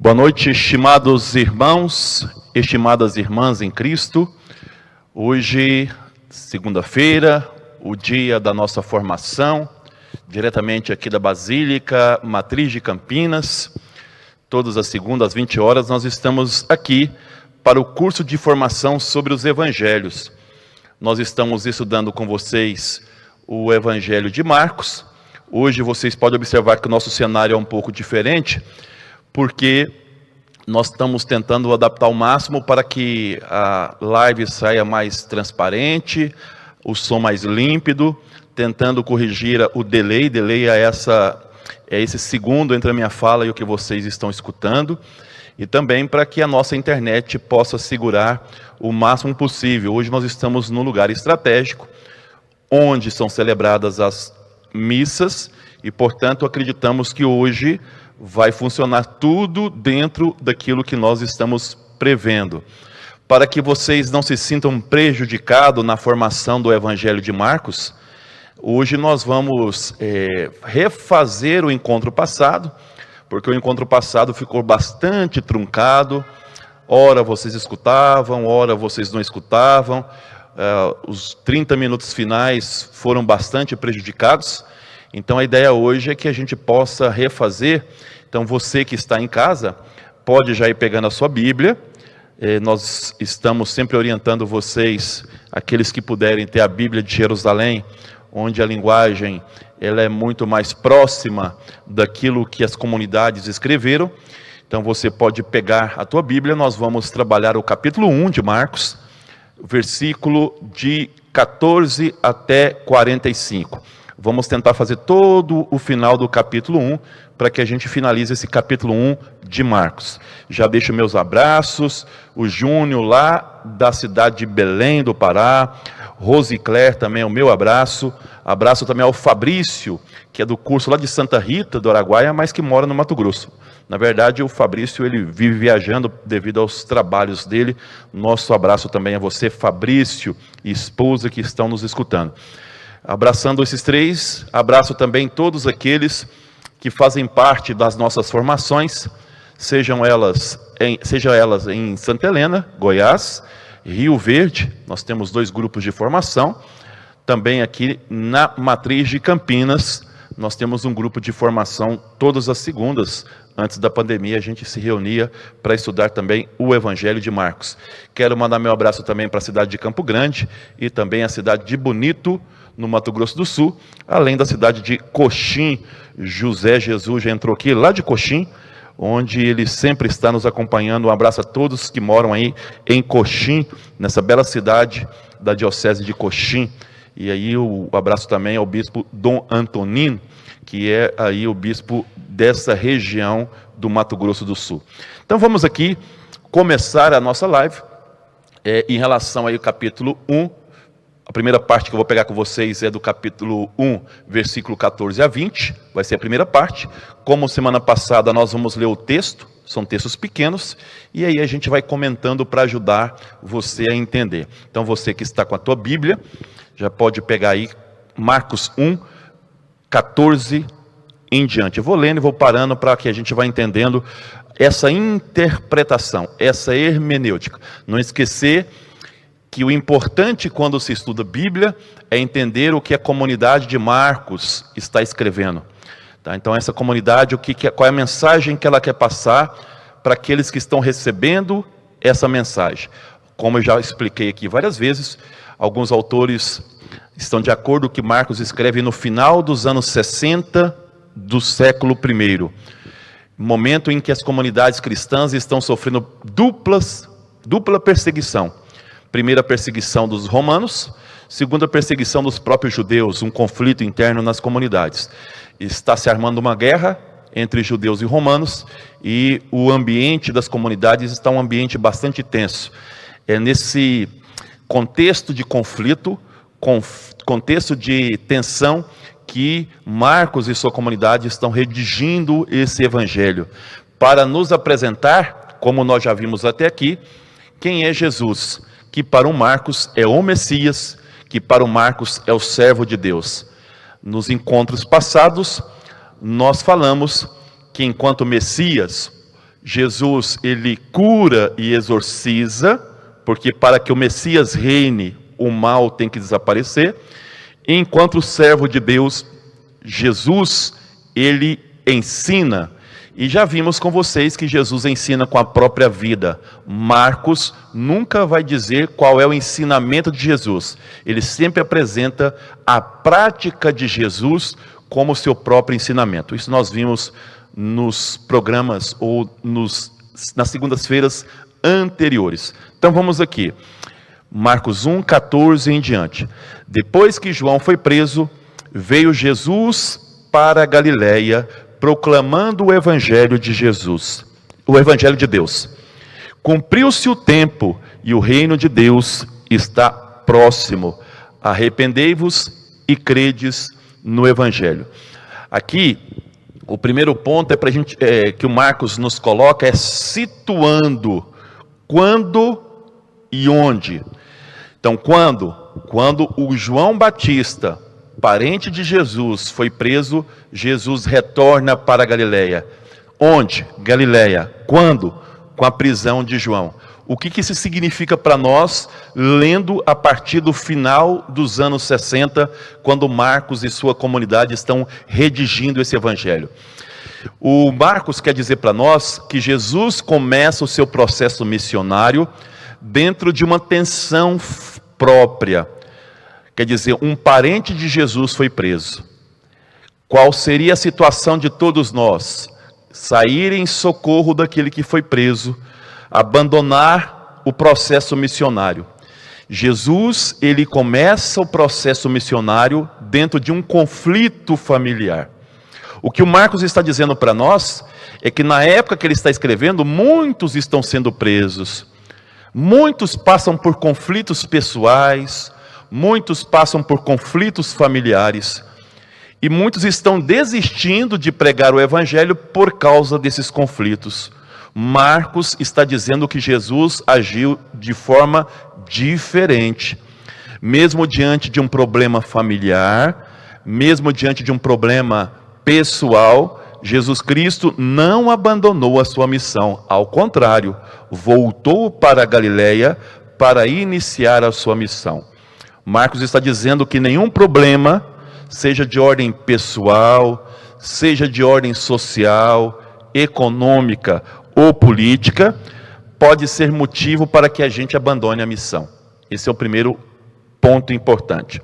Boa noite, estimados irmãos, estimadas irmãs em Cristo. Hoje, segunda-feira, o dia da nossa formação, diretamente aqui da Basílica Matriz de Campinas. Todas as segundas, às 20 horas, nós estamos aqui para o curso de formação sobre os Evangelhos. Nós estamos estudando com vocês o Evangelho de Marcos. Hoje vocês podem observar que o nosso cenário é um pouco diferente, porque nós estamos tentando adaptar ao máximo para que a live saia mais transparente, o som mais límpido, tentando corrigir o delay. Delay é esse segundo entre a minha fala e o que vocês estão escutando, e também para que a nossa internet possa segurar o máximo possível. Hoje nós estamos num lugar estratégico, onde são celebradas as missas, e portanto acreditamos que hoje vai funcionar tudo dentro daquilo que nós estamos prevendo. Para que vocês não se sintam prejudicados na formação do Evangelho de Marcos, hoje nós vamos refazer o encontro passado, porque o encontro passado ficou bastante truncado. Ora vocês escutavam, ora vocês não escutavam. Os 30 minutos finais foram bastante prejudicados. Então a ideia hoje é que a gente possa refazer. Então você que está em casa, pode já ir pegando a sua Bíblia. Nós estamos sempre orientando vocês, aqueles que puderem ter a Bíblia de Jerusalém, onde a linguagem ela é muito mais próxima daquilo que as comunidades escreveram. Então você pode pegar a tua Bíblia. Nós vamos trabalhar o capítulo 1 de Marcos, versículo de 14 até 45. Vamos tentar fazer todo o final do capítulo 1, para que a gente finalize esse capítulo 1 de Marcos. Já deixo meus abraços, o Júnior lá da cidade de Belém do Pará, Rosicler também é o meu abraço. Abraço também ao Fabrício, que é do curso lá de Santa Rita do Araguaia, mas que mora no Mato Grosso. Na verdade, o Fabrício ele vive viajando devido aos trabalhos dele. Nosso abraço também a você, Fabrício e esposa, que estão nos escutando. Abraçando esses três, abraço também todos aqueles que fazem parte das nossas formações, sejam elas em Santa Helena, Goiás, Rio Verde. Nós temos 2 grupos de formação. Também aqui na Matriz de Campinas, nós temos um grupo de formação todas as segundas. Antes da pandemia, a gente se reunia para estudar também o Evangelho de Marcos. Quero mandar meu abraço também para a cidade de Campo Grande e também a cidade de Bonito, no Mato Grosso do Sul, além da cidade de Coxim. José Jesus já entrou aqui, lá de Coxim, onde ele sempre está nos acompanhando. Um abraço a todos que moram aí em Coxim, nessa bela cidade da Diocese de Coxim. E aí o abraço também ao bispo Dom Antonino, que é aí o bispo dessa região do Mato Grosso do Sul. Então vamos aqui começar a nossa live em relação aí ao capítulo 1. A primeira parte que eu vou pegar com vocês é do capítulo 1, versículo 14 a 20, vai ser a primeira parte. Como semana passada nós vamos ler o texto, são textos pequenos, e aí a gente vai comentando para ajudar você a entender. Então você que está com a tua Bíblia, já pode pegar aí Marcos 1, 14 em diante. Eu vou lendo e vou parando para que a gente vá entendendo essa interpretação, essa hermenêutica. Não esquecer que o importante quando se estuda a Bíblia é entender o que a comunidade de Marcos está escrevendo. Tá? Então essa comunidade, qual é a mensagem que ela quer passar para aqueles que estão recebendo essa mensagem. Como eu já expliquei aqui várias vezes, alguns autores estão de acordo que Marcos escreve no final dos anos 60 do século I, momento em que as comunidades cristãs estão sofrendo dupla perseguição. Primeira perseguição dos romanos, segunda perseguição dos próprios judeus, um conflito interno nas comunidades. Está se armando uma guerra entre judeus e romanos, e o ambiente das comunidades está um ambiente bastante tenso. É nesse contexto de conflito, contexto de tensão, que Marcos e sua comunidade estão redigindo esse evangelho, para nos apresentar, como nós já vimos até aqui, quem é Jesus, que para o Marcos é o Messias, que para o Marcos é o servo de Deus. Nos encontros passados, nós falamos que enquanto Messias, Jesus, ele cura e exorciza, porque para que o Messias reine, o mal tem que desaparecer. Enquanto o servo de Deus, Jesus, ele ensina. E já vimos com vocês que Jesus ensina com a própria vida. Marcos nunca vai dizer qual é o ensinamento de Jesus. Ele sempre apresenta a prática de Jesus como seu próprio ensinamento. Isso nós vimos nos programas ou nas segundas-feiras anteriores. Então vamos aqui. Marcos 1, 14 em diante. Depois que João foi preso, veio Jesus para a Galiléia, proclamando o evangelho de Jesus, o evangelho de Deus. Cumpriu-se o tempo e o reino de Deus está próximo. Arrependei-vos e credes no evangelho. Aqui, o primeiro ponto é para a gente, que o Marcos nos coloca, é situando quando e onde. Então, quando o João Batista, parente de Jesus, foi preso, Jesus retorna para a Galiléia. Onde? Galiléia. Quando? Com a prisão de João. O que isso significa para nós, lendo a partir do final dos anos 60, quando Marcos e sua comunidade estão redigindo esse evangelho? O Marcos quer dizer para nós que Jesus começa o seu processo missionário dentro de uma tensão própria. Quer dizer, um parente de Jesus foi preso. Qual seria a situação de todos nós? Sair em socorro daquele que foi preso, abandonar o processo missionário. Jesus, ele começa o processo missionário dentro de um conflito familiar. O que o Marcos está dizendo para nós é que na época que ele está escrevendo, muitos estão sendo presos, muitos passam por conflitos pessoais, muitos passam por conflitos familiares, e muitos estão desistindo de pregar o evangelho por causa desses conflitos. Marcos está dizendo que Jesus agiu de forma diferente. Mesmo diante de um problema familiar, mesmo diante de um problema pessoal, Jesus Cristo não abandonou a sua missão. Ao contrário, voltou para a Galiléia para iniciar a sua missão. Marcos está dizendo que nenhum problema, seja de ordem pessoal, seja de ordem social, econômica ou política, pode ser motivo para que a gente abandone a missão. Esse é o primeiro ponto importante.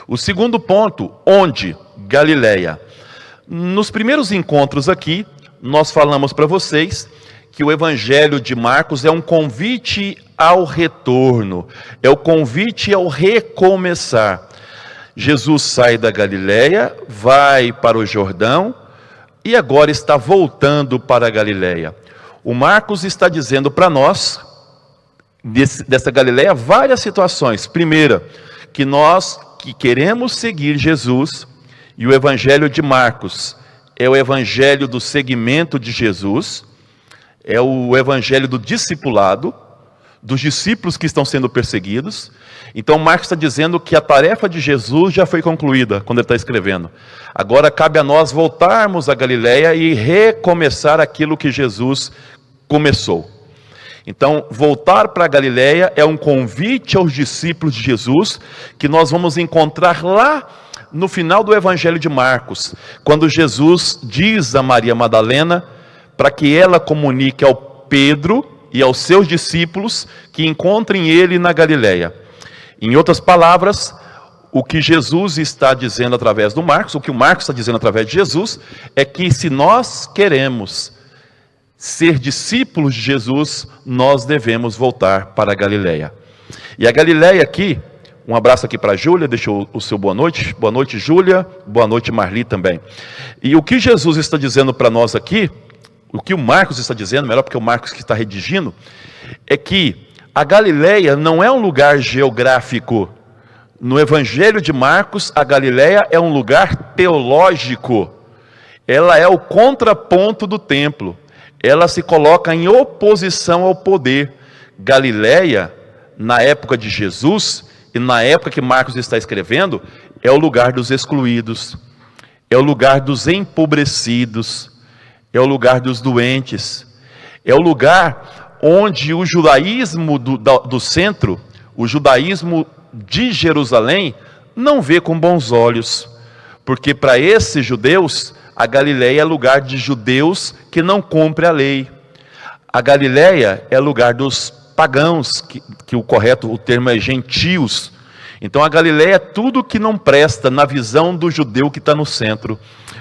O segundo ponto, onde? Galiléia. Nos primeiros encontros aqui, nós falamos para vocês que o evangelho de Marcos é um convite ao retorno, é o convite ao recomeçar. Jesus sai da Galiléia, vai para o Jordão e agora está voltando para a Galiléia. O Marcos está dizendo para nós, dessa Galiléia, várias situações. Primeira, que nós que queremos seguir Jesus, e o evangelho de Marcos é o evangelho do seguimento de Jesus, é o evangelho do discipulado, dos discípulos que estão sendo perseguidos. Então Marcos está dizendo que a tarefa de Jesus já foi concluída, quando ele está escrevendo. Agora cabe a nós voltarmos à Galiléia e recomeçar aquilo que Jesus começou. Então, voltar para a Galiléia é um convite aos discípulos de Jesus, que nós vamos encontrar lá no final do evangelho de Marcos, quando Jesus diz a Maria Madalena para que ela comunique ao Pedro e aos seus discípulos que encontrem ele na Galiléia. Em outras palavras, o que Jesus está dizendo através do Marcos, o que o Marcos está dizendo através de Jesus, é que se nós queremos ser discípulos de Jesus, nós devemos voltar para a Galiléia. E a Galiléia aqui, um abraço aqui para a Júlia, deixa o seu boa noite Júlia, boa noite Marli também. E o que Jesus está dizendo para nós aqui, o que o Marcos está dizendo, melhor porque é o Marcos que está redigindo, é que a Galiléia não é um lugar geográfico. No Evangelho de Marcos, a Galiléia é um lugar teológico. Ela é o contraponto do templo. Ela se coloca em oposição ao poder. Galiléia, na época de Jesus, e na época que Marcos está escrevendo, é o lugar dos excluídos, é o lugar dos empobrecidos, é o lugar dos doentes, é o lugar onde o judaísmo do centro, o judaísmo de Jerusalém, não vê com bons olhos, porque para esses judeus, a Galileia é lugar de judeus que não cumprem a lei. A Galileia é lugar dos pagãos, que o termo é gentios. Então a Galileia é tudo que não presta na visão do judeu que está no centro.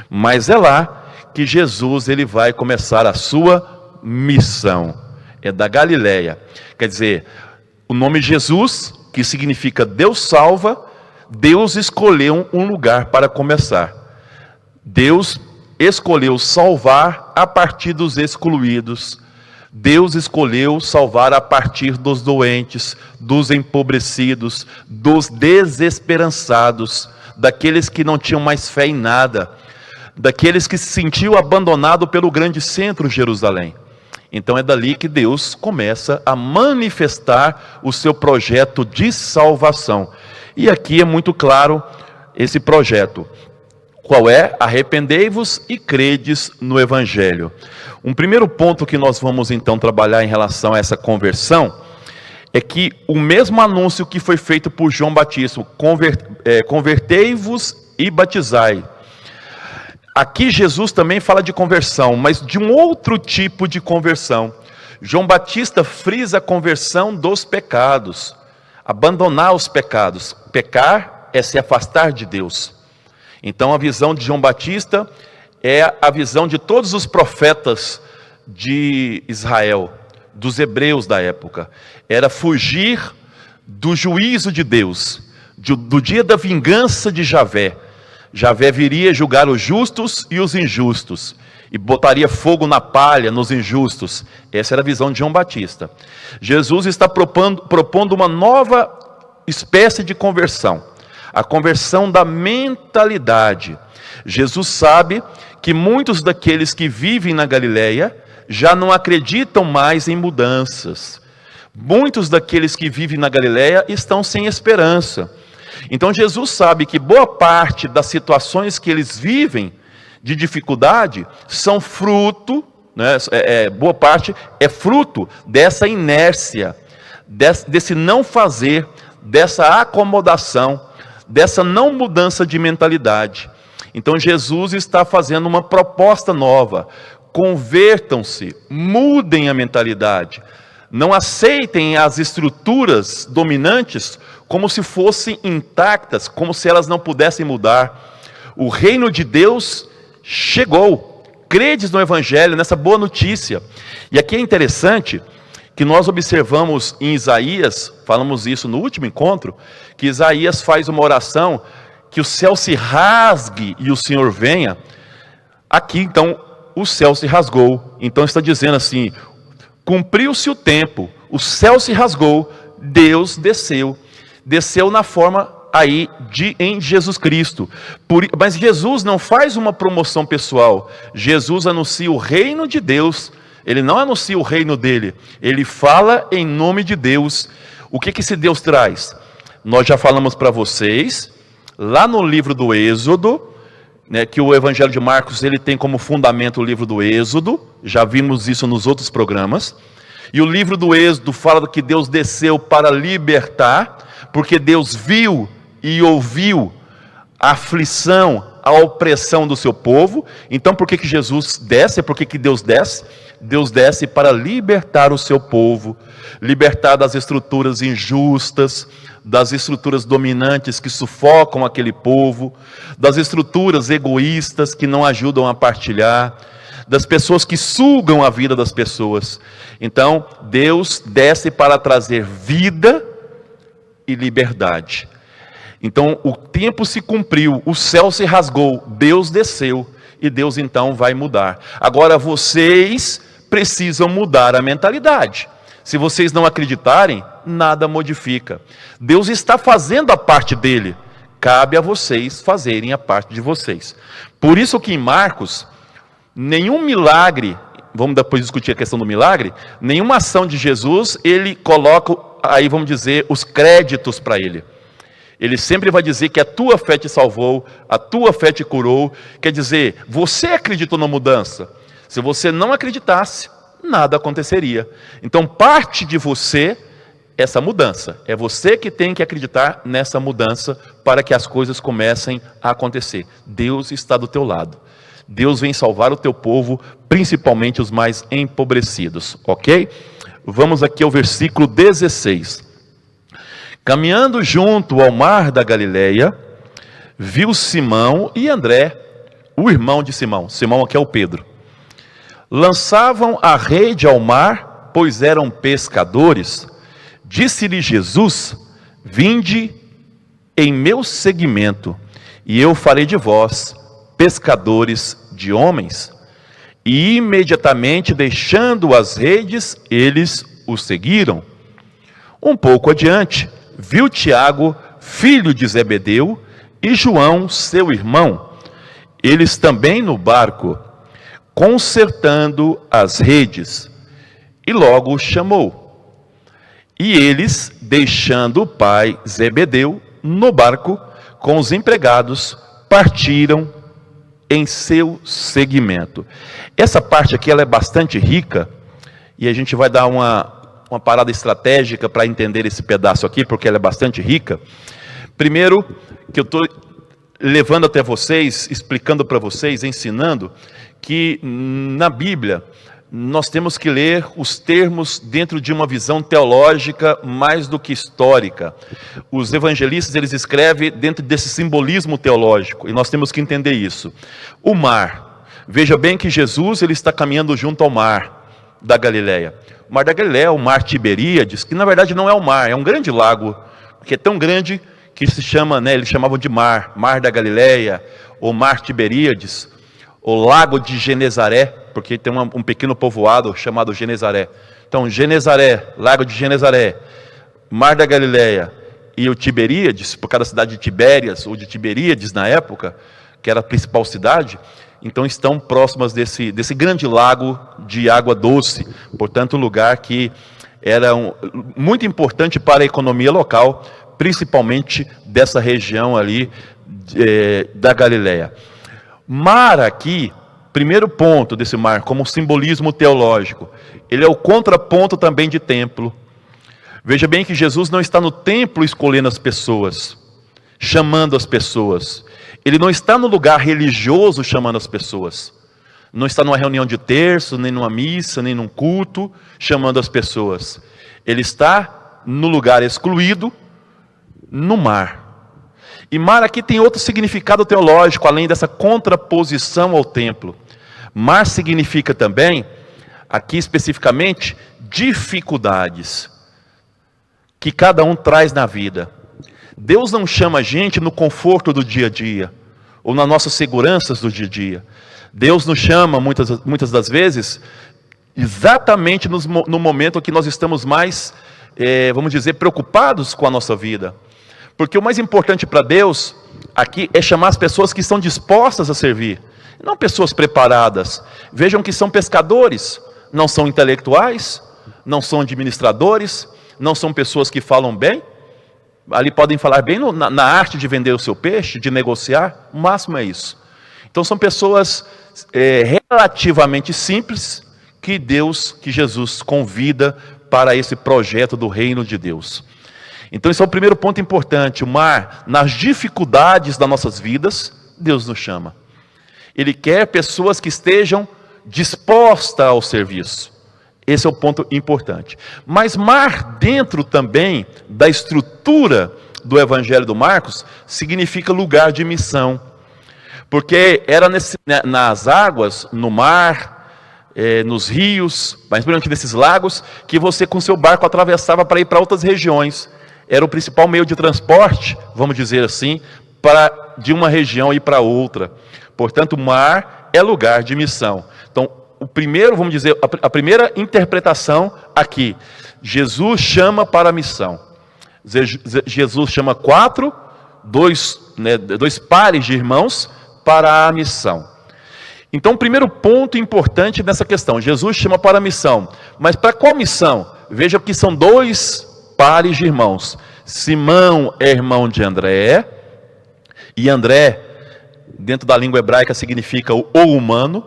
Mas é lá que Jesus ele vai começar a sua missão. É da Galileia. Quer dizer, o nome Jesus, que significa Deus salva, Deus escolheu um lugar para começar. Deus escolheu salvar a partir dos excluídos. Deus escolheu salvar a partir dos doentes, dos empobrecidos, dos desesperançados, daqueles que não tinham mais fé em nada, daqueles que se sentiam abandonados pelo grande centro Jerusalém. Então é dali que Deus começa a manifestar o seu projeto de salvação. E aqui é muito claro esse projeto. Qual é? Arrependei-vos e credes no Evangelho. Um primeiro ponto que nós vamos então trabalhar em relação a essa conversão é que o mesmo anúncio que foi feito por João Batista, convertei-vos e batizai. Aqui Jesus também fala de conversão, mas de um outro tipo de conversão. João Batista frisa a conversão dos pecados, abandonar os pecados. Pecar é se afastar de Deus. Então a visão de João Batista é a visão de todos os profetas de Israel, dos hebreus da época. Era fugir do juízo de Deus, do dia da vingança de Javé. Javé viria julgar os justos e os injustos, e botaria fogo na palha nos injustos. Essa era a visão de João Batista. Jesus está propondo uma nova espécie de conversão, a conversão da mentalidade. Jesus sabe que muitos daqueles que vivem na Galileia já não acreditam mais em mudanças. Muitos daqueles que vivem na Galileia estão sem esperança. Então Jesus sabe que boa parte das situações que eles vivem de dificuldade são fruto, né, boa parte é fruto dessa inércia, desse não fazer, dessa acomodação, dessa não mudança de mentalidade. Então Jesus está fazendo uma proposta nova. Convertam-se, mudem a mentalidade. Não aceitem as estruturas dominantes como se fossem intactas, como se elas não pudessem mudar. O reino de Deus chegou. Credes no Evangelho, nessa boa notícia. E aqui é interessante que nós observamos em Isaías, falamos isso no último encontro, que Isaías faz uma oração, que o céu se rasgue e o Senhor venha. Aqui então o céu se rasgou. Então está dizendo assim, cumpriu-se o tempo, o céu se rasgou, Deus desceu. Desceu na forma aí em Jesus Cristo. Mas Jesus não faz uma promoção pessoal. Jesus anuncia o reino de Deus. Ele não anuncia o reino dele. Ele fala em nome de Deus. O que esse Deus traz? Nós já falamos para vocês, lá no livro do Êxodo, né, que o Evangelho de Marcos ele tem como fundamento o livro do Êxodo. Já vimos isso nos outros programas. E o livro do Êxodo fala que Deus desceu para libertar, porque Deus viu e ouviu a aflição, a opressão do seu povo. Então por que Jesus desce? Por que Deus desce? Deus desce para libertar o seu povo, libertar das estruturas injustas, das estruturas dominantes que sufocam aquele povo, das estruturas egoístas que não ajudam a partilhar, das pessoas que sugam a vida das pessoas. Então Deus desce para trazer vida e liberdade. Então o tempo se cumpriu, o céu se rasgou, Deus desceu e Deus então vai mudar. Agora vocês precisam mudar a mentalidade. Se vocês não acreditarem, nada modifica. Deus está fazendo a parte dele, cabe a vocês fazerem a parte de vocês. Por isso que em Marcos, nenhum milagre, vamos depois discutir a questão do milagre, nenhuma ação de Jesus, ele coloca aí, vamos dizer, os créditos para ele. Ele sempre vai dizer que a tua fé te salvou, a tua fé te curou. Quer dizer, você acreditou na mudança. Se você não acreditasse, nada aconteceria. Então, parte de você, essa mudança. É você que tem que acreditar nessa mudança para que as coisas comecem a acontecer. Deus está do teu lado. Deus vem salvar o teu povo, principalmente os mais empobrecidos, ok? Vamos aqui ao versículo 16. Caminhando junto ao mar da Galileia, viu Simão e André, o irmão de Simão. Simão aqui é o Pedro. Lançavam a rede ao mar, pois eram pescadores. Disse-lhe Jesus: vinde em meu seguimento, e eu farei de vós pescadores de homens. E imediatamente, deixando as redes, eles o seguiram. Um pouco adiante, viu Tiago, filho de Zebedeu, e João, seu irmão, eles também no barco, consertando as redes, e logo o chamou. E eles, deixando o pai Zebedeu no barco com os empregados, partiram em seu seguimento. Essa parte aqui ela é bastante rica, e a gente vai dar uma parada estratégica para entender esse pedaço aqui, porque ela é bastante rica. Primeiro, que eu estou levando até vocês, explicando para vocês, ensinando, que na Bíblia nós temos que ler os termos dentro de uma visão teológica mais do que histórica. Os evangelistas, eles escrevem dentro desse simbolismo teológico, e nós temos que entender isso. O mar, veja bem que Jesus ele está caminhando junto ao mar da Galileia. O mar da Galileia é o mar Tiberíades, que na verdade não é um mar, é um grande lago, que é tão grande que se chama, eles chamavam de mar da Galileia, ou mar Tiberíades, o lago de Genezaré, porque tem um pequeno povoado chamado Genezaré. Então, Genezaré, lago de Genezaré, mar da Galileia e o Tiberíades, por causa da cidade de Tibérias, ou de Tiberíades na época, que era a principal cidade, então estão próximas desse grande lago de água doce, portanto, um lugar que era muito importante para a economia local, principalmente dessa região ali da Galileia. Mar aqui, primeiro ponto desse mar, como simbolismo teológico, ele é o contraponto também de templo. Veja bem que Jesus não está no templo escolhendo as pessoas, chamando as pessoas. Ele não está no lugar religioso chamando as pessoas. Não está numa reunião de terço, nem numa missa, nem num culto, chamando as pessoas. Ele está no lugar excluído, no mar. E mar aqui tem outro significado teológico, além dessa contraposição ao templo. Mar significa também, aqui especificamente, dificuldades que cada um traz na vida. Deus não chama a gente no conforto do dia a dia, ou nas nossas seguranças do dia a dia. Deus nos chama, muitas das vezes, exatamente no momento que nós estamos mais, vamos dizer, preocupados com a nossa vida. Porque o mais importante para Deus aqui é chamar as pessoas que estão dispostas a servir, não pessoas preparadas. Vejam que são pescadores, não são intelectuais, não são administradores, não são pessoas que falam bem. Ali podem falar bem na arte de vender o seu peixe, de negociar, o máximo é isso. Então são pessoas relativamente simples que Jesus convida para esse projeto do reino de Deus. Então esse é o primeiro ponto importante. O mar, nas dificuldades das nossas vidas, Deus nos chama. Ele quer pessoas que estejam dispostas ao serviço. Esse é o ponto importante. Mas mar dentro também da estrutura do Evangelho do Marcos significa lugar de missão. Porque era nas águas, no mar, nos rios, mas principalmente nesses lagos, que você com seu barco atravessava para ir para outras regiões. Era o principal meio de transporte, vamos dizer assim, de uma região ir para outra. Portanto, o mar é lugar de missão. Então, a primeira interpretação aqui, Jesus chama para a missão. Jesus chama dois pares de irmãos para a missão. Então, o primeiro ponto importante nessa questão, Jesus chama para a missão. Mas para qual missão? Veja que são dois pares de irmãos. Simão é irmão de André, e André, dentro da língua hebraica, significa o humano,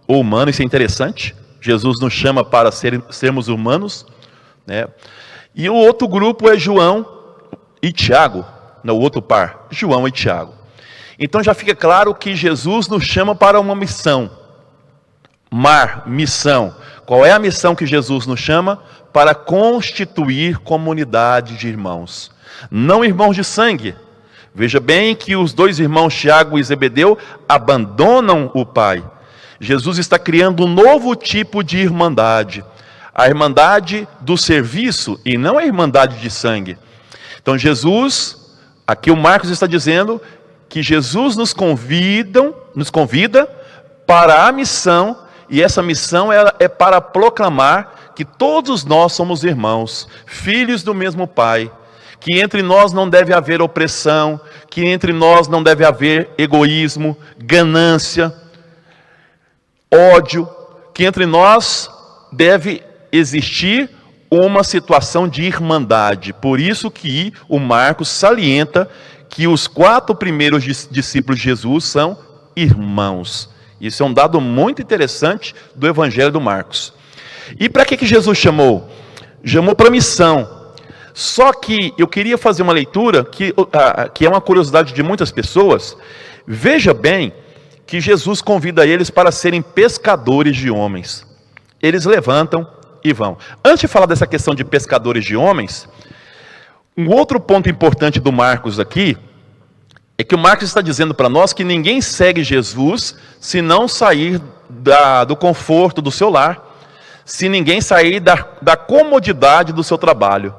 ou humano, isso é interessante. Jesus nos chama para sermos humanos, né? E o outro grupo é João e Tiago, no outro par, João e Tiago. Então já fica claro que Jesus nos chama para uma missão. Missão. Qual é a missão que Jesus nos chama? Para constituir comunidade de irmãos. Não irmãos de sangue. Veja bem que os dois irmãos Tiago e Zebedeu abandonam o pai. Jesus está criando um novo tipo de irmandade. A irmandade do serviço e não a irmandade de sangue. Então Jesus, aqui o Marcos está dizendo que Jesus nos convida para a missão, e essa missão é para proclamar que todos nós somos irmãos, filhos do mesmo Pai, que entre nós não deve haver opressão, que entre nós não deve haver egoísmo, ganância, ódio, que entre nós deve existir uma situação de irmandade. Por isso que o Marcos salienta que os 4 primeiros discípulos de Jesus são irmãos. Isso é um dado muito interessante do Evangelho do Marcos. E para que Jesus chamou? Chamou para missão. Só que eu queria fazer uma leitura que é uma curiosidade de muitas pessoas. Veja bem que Jesus convida eles para serem pescadores de homens. Eles levantam e vão. Antes de falar dessa questão de pescadores de homens, um outro ponto importante do Marcos aqui, é que o Marcos está dizendo para nós que ninguém segue Jesus se não sair do conforto do seu lar, se ninguém sair da comodidade do seu trabalho.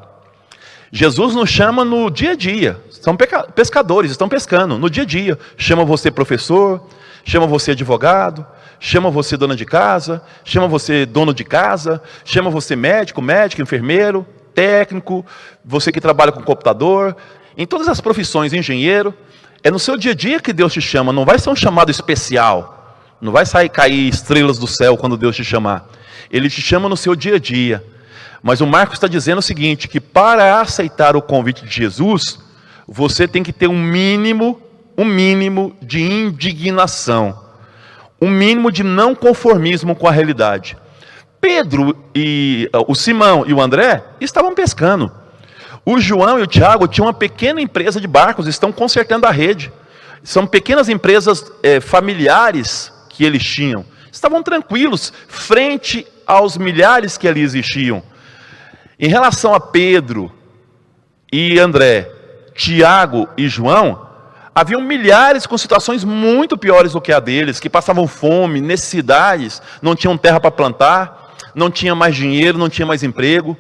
Jesus nos chama no dia a dia, são pescadores, estão pescando no dia a dia. Chama você professor, chama você advogado, chama você dona de casa, chama você dono de casa, chama você médico, enfermeiro, técnico, você que trabalha com computador, em todas as profissões, engenheiro. É no seu dia a dia que Deus te chama, não vai ser um chamado especial, não vai cair estrelas do céu quando Deus te chamar. Ele te chama no seu dia a dia. Mas o Marcos está dizendo o seguinte, que para aceitar o convite de Jesus, você tem que ter um mínimo de indignação, um mínimo de não conformismo com a realidade. Pedro e o Simão e o André estavam pescando. O João e o Tiago tinham uma pequena empresa de barcos, estão consertando a rede. São pequenas empresas familiares que eles tinham. Estavam tranquilos frente aos milhares que ali existiam. Em relação a Pedro e André, Tiago e João, haviam milhares com situações muito piores do que a deles, que passavam fome, necessidades, não tinham terra para plantar, não tinha mais dinheiro, não tinha mais emprego.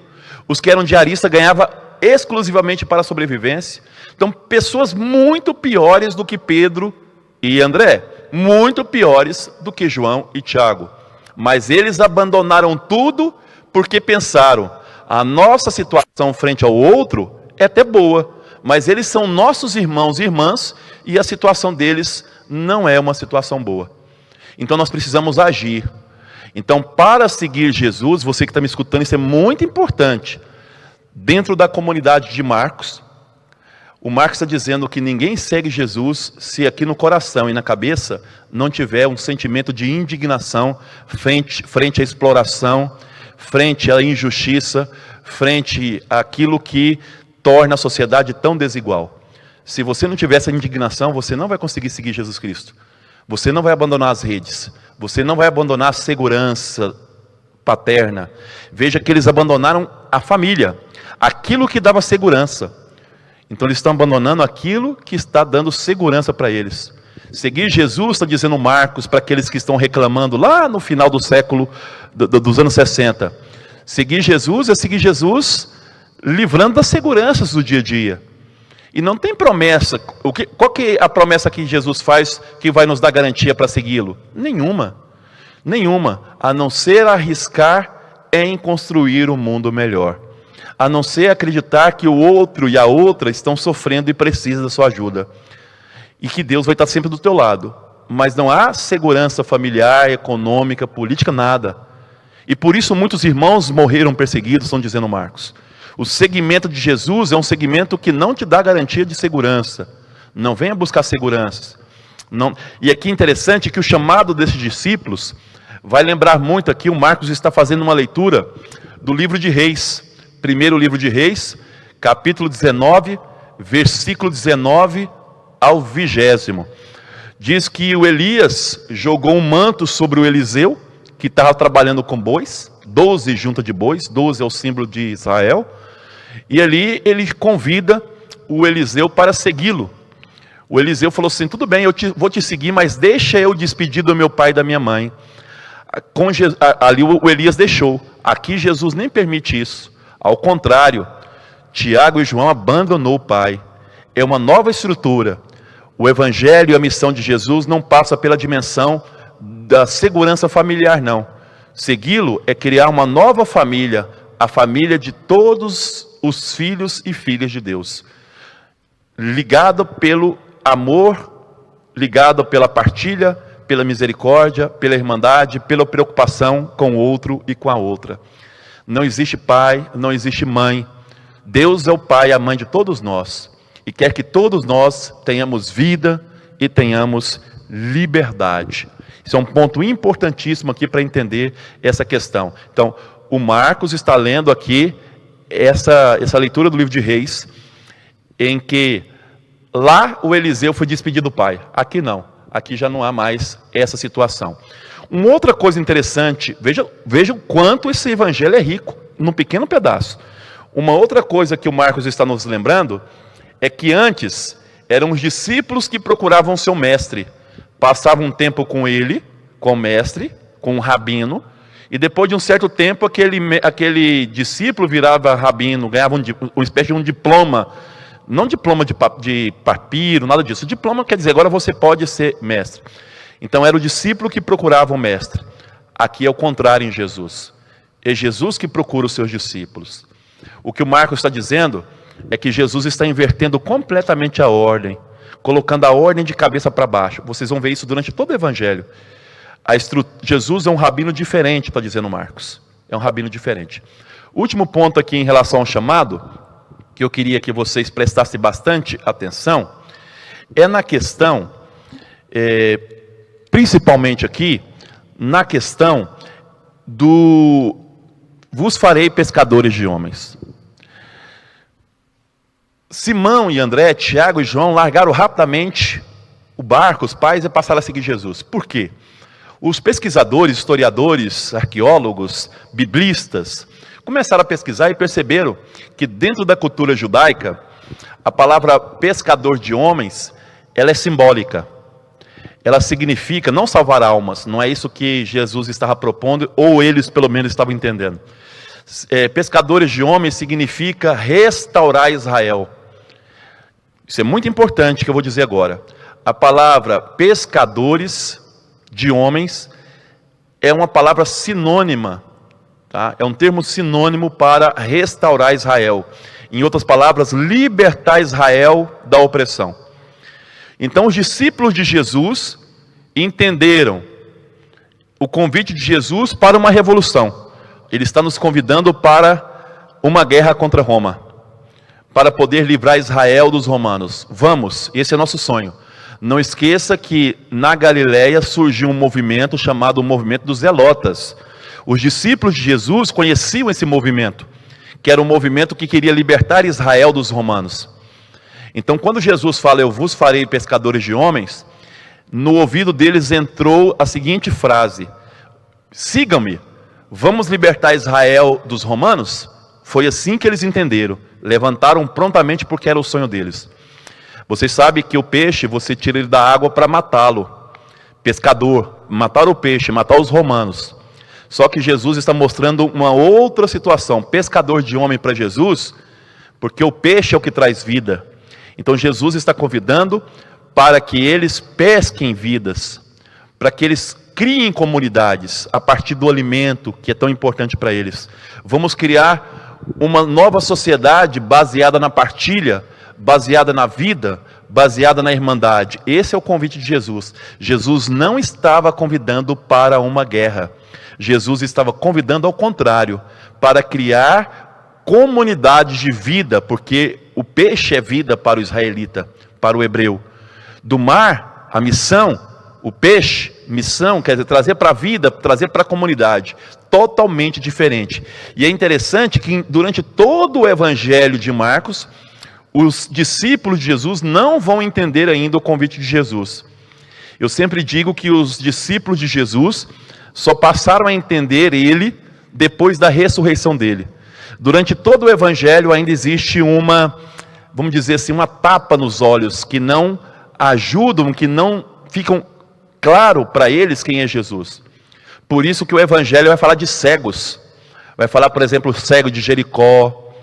Os que eram diaristas ganhavam exclusivamente para a sobrevivência. Então, pessoas muito piores do que Pedro e André, muito piores do que João e Tiago. Mas eles abandonaram tudo porque pensaram, a nossa situação frente ao outro é até boa, mas eles são nossos irmãos e irmãs, e a situação deles não é uma situação boa. Então nós precisamos agir. Então, para seguir Jesus, você que está me escutando, isso é muito importante. Dentro da comunidade de Marcos, o Marcos está dizendo que ninguém segue Jesus se aqui no coração e na cabeça não tiver um sentimento de indignação frente à exploração, frente à injustiça, frente àquilo que torna a sociedade tão desigual. Se você não tiver essa indignação, você não vai conseguir seguir Jesus Cristo. Você não vai abandonar as redes. Você não vai abandonar a segurança paterna. Veja que eles abandonaram a família, aquilo que dava segurança. Então eles estão abandonando aquilo que está dando segurança para eles. Seguir Jesus, está dizendo Marcos, para aqueles que estão reclamando lá no final do século, dos anos 60. Seguir Jesus é seguir Jesus livrando das seguranças do dia a dia. E não tem promessa. Qual que é a promessa que Jesus faz que vai nos dar garantia para segui-lo? Nenhuma. Nenhuma. A não ser arriscar em construir um mundo melhor. A não ser acreditar que o outro e a outra estão sofrendo e precisam da sua ajuda. E que Deus vai estar sempre do teu lado. Mas não há segurança familiar, econômica, política, nada. E por isso muitos irmãos morreram perseguidos, estão dizendo Marcos. O seguimento de Jesus é um seguimento que não te dá garantia de segurança. Não venha buscar segurança. Não. E aqui é interessante que o chamado desses discípulos vai lembrar muito aqui, o Marcos está fazendo uma leitura do livro de Reis, primeiro livro de Reis, capítulo 19, versículo 19 ao 20. Diz que o Elias jogou um manto sobre o Eliseu, que estava trabalhando com bois, 12 juntas de bois, 12 é o símbolo de Israel, e ali ele convida o Eliseu para segui-lo. O Eliseu falou assim: tudo bem, vou te seguir, mas deixa eu despedir do meu pai e da minha mãe. Ali o Elias deixou. Aqui Jesus nem permite isso. Ao contrário, Tiago e João abandonou o pai. É uma nova estrutura. O evangelho e a missão de Jesus não passa pela dimensão da segurança familiar, não. Segui-lo é criar uma nova família, a família de todos os filhos e filhas de Deus, ligado pelo amor, ligado pela partilha, pela misericórdia, pela irmandade, pela preocupação com o outro e com a outra. Não existe pai, não existe mãe. Deus é o pai e a mãe de todos nós, e quer que todos nós tenhamos vida e tenhamos liberdade. Isso é um ponto importantíssimo aqui para entender essa questão. Então, o Marcos está lendo aqui essa leitura do livro de Reis, em que lá o Eliseu foi despedido do pai. Aqui não, aqui já não há mais essa situação. Uma outra coisa interessante, veja o quanto esse evangelho é rico, num pequeno pedaço. Uma outra coisa que o Marcos está nos lembrando, é que antes eram os discípulos que procuravam o seu mestre, passavam um tempo com ele, com o mestre, com o rabino, e depois de um certo tempo aquele discípulo virava rabino, ganhava uma espécie de um diploma, não diploma de papiro, nada disso. Diploma quer dizer, agora você pode ser mestre. Então era o discípulo que procurava o mestre. Aqui é o contrário em Jesus. É Jesus que procura os seus discípulos. O que o Marcos está dizendo é que Jesus está invertendo completamente a ordem, colocando a ordem de cabeça para baixo. Vocês vão ver isso durante todo o evangelho. Jesus é um rabino diferente, está dizendo Marcos. É um rabino diferente. Último ponto aqui em relação ao chamado, que eu queria que vocês prestassem bastante atenção, é na questão, principalmente aqui, na questão do vos farei pescadores de homens. Simão e André, Tiago e João largaram rapidamente o barco, os pais, e passaram a seguir Jesus. Por quê? Os pesquisadores, historiadores, arqueólogos, biblistas, começaram a pesquisar e perceberam que dentro da cultura judaica, a palavra pescador de homens, ela é simbólica. Ela significa não salvar almas, não é isso que Jesus estava propondo, ou eles pelo menos estavam entendendo. Pescadores de homens significa restaurar Israel. Isso é muito importante que eu vou dizer agora. A palavra pescadores de homens é uma palavra sinônima, tá? É um termo sinônimo para restaurar Israel. Em outras palavras, libertar Israel da opressão. Então os discípulos de Jesus entenderam o convite de Jesus para uma revolução. Ele está nos convidando para uma guerra contra Roma, para poder livrar Israel dos romanos. Vamos, esse é nosso sonho. Não esqueça que na Galileia surgiu um movimento chamado o movimento dos Zelotas. Os discípulos de Jesus conheciam esse movimento, que era um movimento que queria libertar Israel dos romanos. Então quando Jesus fala, eu vos farei pescadores de homens, no ouvido deles entrou a seguinte frase: sigam-me, vamos libertar Israel dos romanos? Foi assim que eles entenderam, levantaram prontamente porque era o sonho deles. Vocês sabem que o peixe, você tira ele da água para matá-lo. Pescador, matar o peixe, matar os romanos. Só que Jesus está mostrando uma outra situação. Pescador de homem para Jesus, porque o peixe é o que traz vida. Então Jesus está convidando para que eles pesquem vidas, para que eles criem comunidades a partir do alimento que é tão importante para eles. Vamos criar uma nova sociedade baseada na partilha, baseada na vida, baseada na irmandade. Esse é o convite de Jesus. Jesus não estava convidando para uma guerra. Jesus estava convidando ao contrário, para criar comunidades de vida, porque o peixe é vida para o israelita, para o hebreu. Do mar, a missão, O peixe, missão, quer dizer, trazer para a vida, trazer para a comunidade. Totalmente diferente. E é interessante que durante todo o evangelho de Marcos, os discípulos de Jesus não vão entender ainda o convite de Jesus. Eu sempre digo que os discípulos de Jesus só passaram a entender ele depois da ressurreição dele. Durante todo o evangelho ainda existe uma, vamos dizer assim, uma tapa nos olhos que não ajudam, que não ficam claro para eles quem é Jesus. Por isso que o evangelho vai falar de cegos. Vai falar, por exemplo, o cego de Jericó,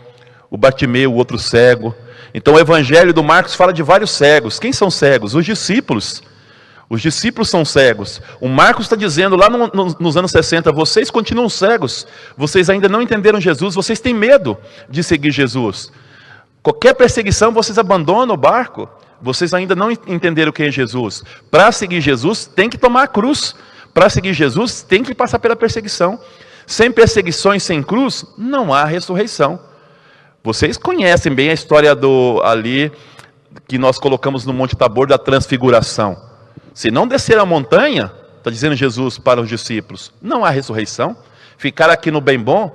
o Bartimeu, o outro cego. Então o evangelho do Marcos fala de vários cegos. Quem são cegos? Os discípulos. Os discípulos são cegos. O Marcos está dizendo lá nos anos 60, vocês continuam cegos. Vocês ainda não entenderam Jesus, vocês têm medo de seguir Jesus. Qualquer perseguição, vocês abandonam o barco. Vocês ainda não entenderam quem é Jesus. Para seguir Jesus, tem que tomar a cruz. Para seguir Jesus, tem que passar pela perseguição. Sem perseguições, sem cruz, não há ressurreição. Vocês conhecem bem a história ali que nós colocamos no Monte Tabor da transfiguração. Se não descer a montanha, está dizendo Jesus para os discípulos, não há ressurreição. Ficar aqui no bem bom,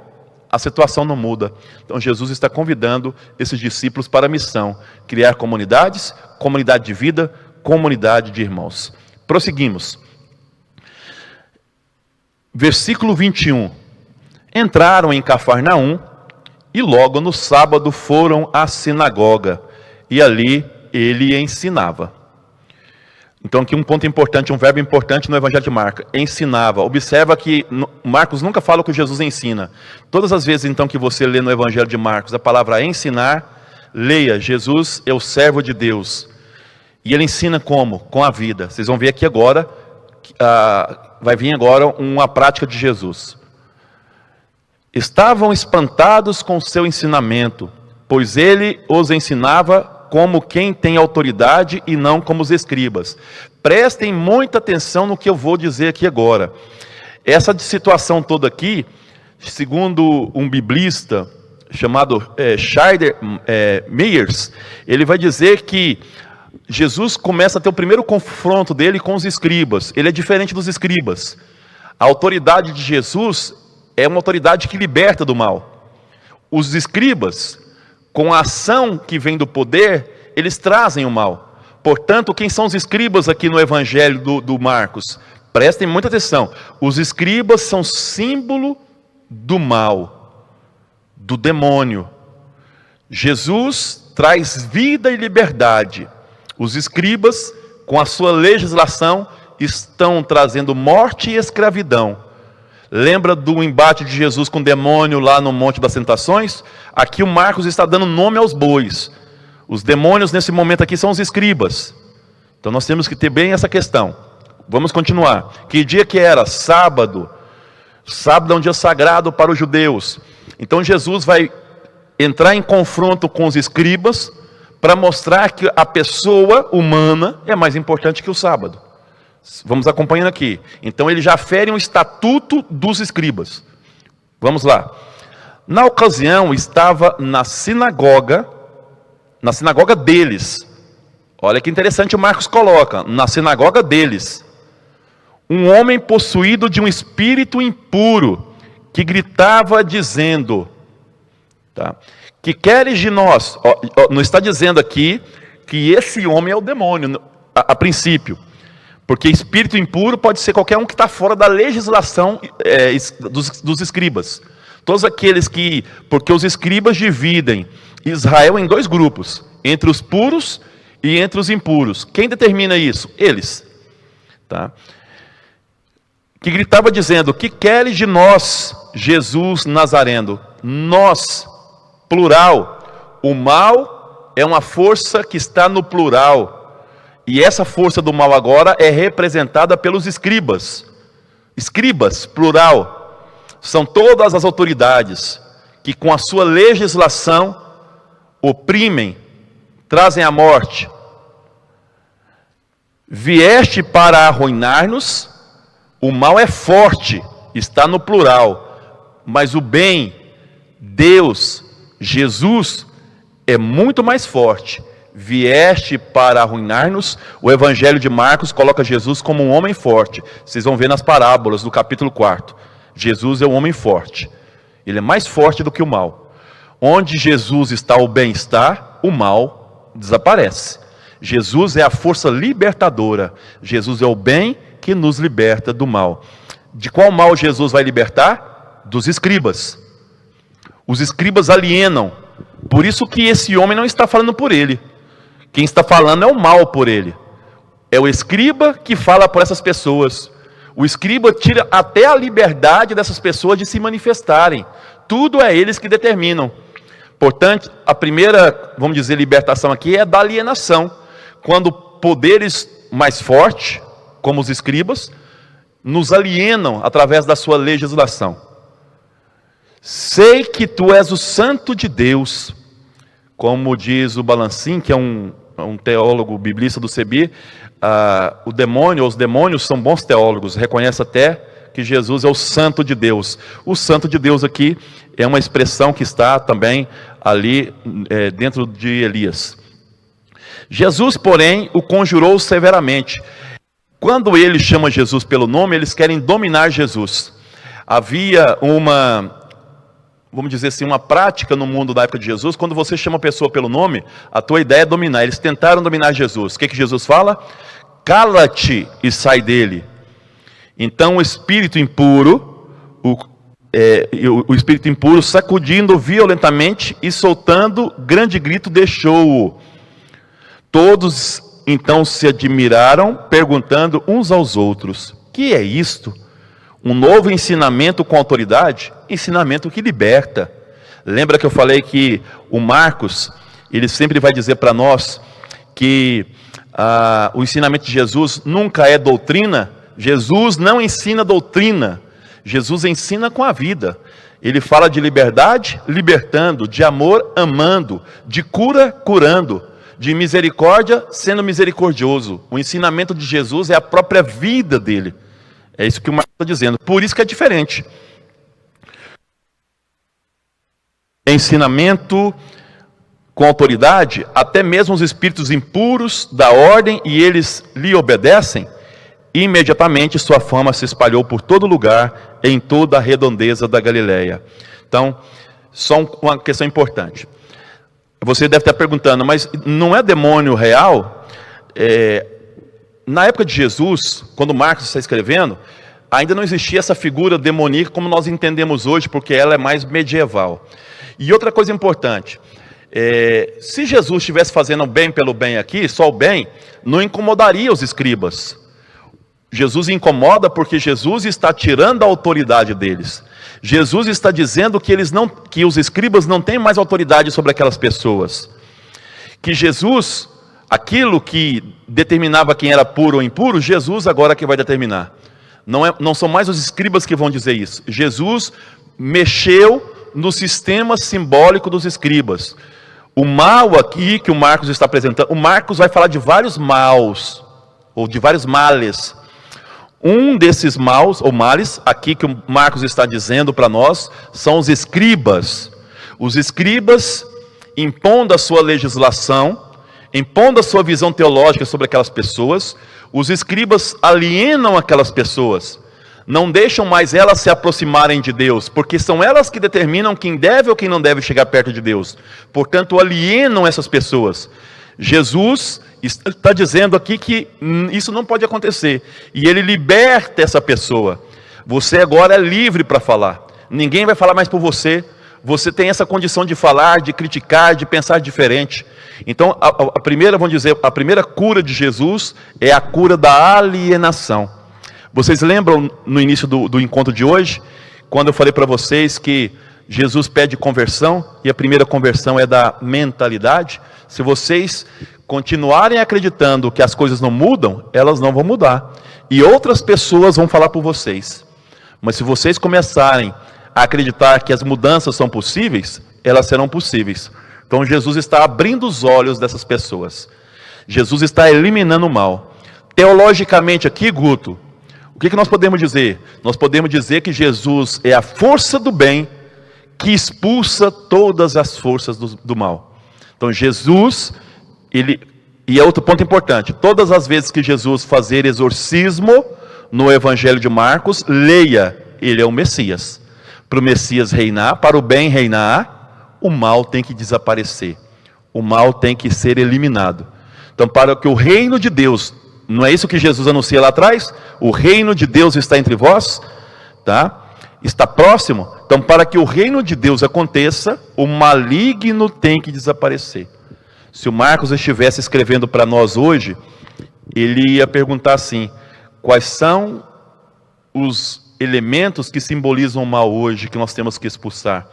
a situação não muda. Então Jesus está convidando esses discípulos para a missão, criar comunidades, comunidade de vida, comunidade de irmãos. Prosseguimos. Versículo 21. Entraram em Cafarnaum e logo no sábado foram à sinagoga e ali ele ensinava. Então aqui um ponto importante, um verbo importante no Evangelho de Marcos, ensinava. Observa que Marcos nunca fala o que Jesus ensina. Todas as vezes então que você lê no Evangelho de Marcos a palavra ensinar, leia, Jesus é o servo de Deus. E ele ensina como? Com a vida. Vocês vão ver aqui agora, vai vir agora uma prática de Jesus. Estavam espantados com o seu ensinamento, pois ele os ensinava como quem tem autoridade e não como os escribas. Prestem muita atenção no que eu vou dizer aqui agora. Essa situação toda aqui, segundo um biblista chamado Scheider Myers, ele vai dizer que Jesus começa a ter o primeiro confronto dele com os escribas. Ele é diferente dos escribas. A autoridade de Jesus é uma autoridade que liberta do mal. Os escribas, com a ação que vem do poder, eles trazem o mal. Portanto, quem são os escribas aqui no Evangelho do Marcos? Prestem muita atenção. Os escribas são símbolo do mal, do demônio. Jesus traz vida e liberdade. Os escribas, com a sua legislação, estão trazendo morte e escravidão. Lembra do embate de Jesus com o demônio lá no Monte das Tentações? Aqui o Marcos está dando nome aos bois. Os demônios nesse momento aqui são os escribas. Então nós temos que ter bem essa questão. Vamos continuar. Que dia que era? Sábado. Sábado é um dia sagrado para os judeus. Então Jesus vai entrar em confronto com os escribas para mostrar que a pessoa humana é mais importante que o sábado. Vamos acompanhando aqui. Então ele já fere um estatuto dos escribas. Vamos lá. Na ocasião estava na sinagoga deles. Olha que interessante o Marcos coloca, na sinagoga deles. Um homem possuído de um espírito impuro, que gritava dizendo, que queres de nós? Não está dizendo aqui que esse homem é o demônio, a princípio. Porque espírito impuro pode ser qualquer um que está fora da legislação dos escribas. Todos aqueles que... Porque os escribas dividem Israel em dois grupos. Entre os puros e entre os impuros. Quem determina isso? Eles. Que gritava dizendo, que queres de nós, Jesus Nazareno? Nós, plural. O mal é uma força que está no plural. E essa força do mal agora é representada pelos escribas. Escribas, plural. São todas as autoridades que com a sua legislação oprimem, trazem a morte. Vieste para arruinar-nos, o mal é forte, está no plural. Mas o bem, Deus, Jesus, é muito mais forte. vieste para arruinar-nos. O Evangelho de Marcos coloca Jesus como um homem forte. Vocês vão ver nas parábolas do capítulo 4. Jesus é um homem forte. Ele é mais forte do que o mal. Onde Jesus está, o bem está, o mal desaparece. Jesus é a força libertadora. Jesus é o bem que nos liberta do mal. De qual mal Jesus vai libertar? Dos escribas. Os escribas alienam. Por isso que esse homem não está falando por ele. Quem está falando é o mal por ele. É o escriba que fala por essas pessoas. O escriba tira até a liberdade dessas pessoas de se manifestarem. Tudo é eles que determinam. Portanto, a primeira, vamos dizer, libertação aqui é da alienação. Quando poderes mais fortes, como os escribas, nos alienam através da sua legislação. Sei que tu és o santo de Deus, como diz o Balancin, que é um teólogo biblista do CEBI, o demônio, ou os demônios são bons teólogos, reconhece até que Jesus é o santo de Deus. O santo de Deus aqui é uma expressão que está também ali dentro de Elias. Jesus, porém, o conjurou severamente. Quando ele chama Jesus pelo nome, eles querem dominar Jesus. Havia vamos dizer assim, uma prática no mundo da época de Jesus. Quando você chama a pessoa pelo nome, a tua ideia é dominar. Eles tentaram dominar Jesus. O que Jesus fala? Cala-te e sai dele. Então o espírito impuro, o espírito impuro, sacudindo violentamente e soltando grande grito, deixou-o. Todos então se admiraram, perguntando uns aos outros: que é isto? Um novo ensinamento com autoridade? Ensinamento que liberta. Lembra que eu falei que o Marcos, ele sempre vai dizer para nós que o ensinamento de Jesus nunca é doutrina? Jesus não ensina doutrina, Jesus ensina com a vida. Ele fala de liberdade, libertando, de amor, amando, de cura, curando, de misericórdia, sendo misericordioso. O ensinamento de Jesus é a própria vida dele. É isso que o Marcos está dizendo. Por isso que é diferente. Ensinamento com autoridade, até mesmo os espíritos impuros da ordem, e eles lhe obedecem. Imediatamente sua fama se espalhou por todo lugar, em toda a redondeza da Galileia. Então, só uma questão importante. Você deve estar perguntando, mas não é demônio real? Na época de Jesus, quando Marcos está escrevendo, ainda não existia essa figura demoníaca como nós entendemos hoje, porque ela é mais medieval. E outra coisa importante, se Jesus estivesse fazendo o bem pelo bem aqui, só o bem, não incomodaria os escribas. Jesus incomoda porque Jesus está tirando a autoridade deles. Jesus está dizendo que os escribas não têm mais autoridade sobre aquelas pessoas. Que Jesus, aquilo que determinava quem era puro ou impuro, Jesus agora que vai determinar. Não são mais os escribas que vão dizer isso. Jesus mexeu no sistema simbólico dos escribas. O mal aqui que o Marcos está apresentando, o Marcos vai falar de vários maus, ou de vários males. Um desses maus, ou males, aqui que o Marcos está dizendo para nós, são os escribas. Os escribas, impondo a sua legislação, impondo a sua visão teológica sobre aquelas pessoas, os escribas alienam aquelas pessoas, não deixam mais elas se aproximarem de Deus, porque são elas que determinam quem deve ou quem não deve chegar perto de Deus. Portanto, alienam essas pessoas. Jesus está dizendo aqui que isso não pode acontecer, e ele liberta essa pessoa. Você agora é livre para falar, ninguém vai falar mais por você. Você tem essa condição de falar, de criticar, de pensar diferente. Então, a primeira, vamos dizer, a primeira cura de Jesus é a cura da alienação. Vocês lembram no início do encontro de hoje, quando eu falei para vocês que Jesus pede conversão, e a primeira conversão é da mentalidade? Se vocês continuarem acreditando que as coisas não mudam, elas não vão mudar. E outras pessoas vão falar por vocês. Mas se vocês começarem a acreditar que as mudanças são possíveis, elas serão possíveis. Então Jesus está abrindo os olhos dessas pessoas. Jesus está eliminando o mal. Teologicamente aqui, Guto, o que nós podemos dizer? Nós podemos dizer que Jesus é a força do bem que expulsa todas as forças do mal. Então Jesus E é outro ponto importante, todas as vezes que Jesus fazer exorcismo no Evangelho de Marcos, leia, ele é o Messias. Para o Messias reinar, para o bem reinar, o mal tem que desaparecer. O mal tem que ser eliminado. Então, para que o reino de Deus, não é isso que Jesus anuncia lá atrás? O reino de Deus está entre vós, tá? Está próximo. Então, para que o reino de Deus aconteça, o maligno tem que desaparecer. Se o Marcos estivesse escrevendo para nós hoje, ele ia perguntar assim: quais são os elementos que simbolizam o mal hoje, que nós temos que expulsar?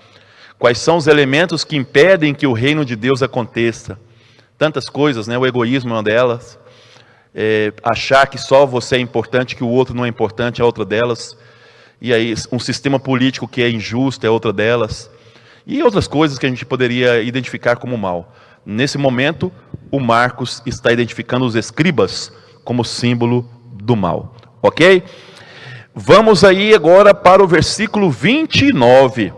Quais são os elementos que impedem que o reino de Deus aconteça? Tantas coisas, né? O egoísmo é uma delas. Achar que só você é importante, que o outro não é importante é outra delas. E aí, um sistema político que é injusto é outra delas. E outras coisas que a gente poderia identificar como mal. Nesse momento, o Marcos está identificando os escribas como símbolo do mal. Ok? Vamos aí agora para o versículo 29.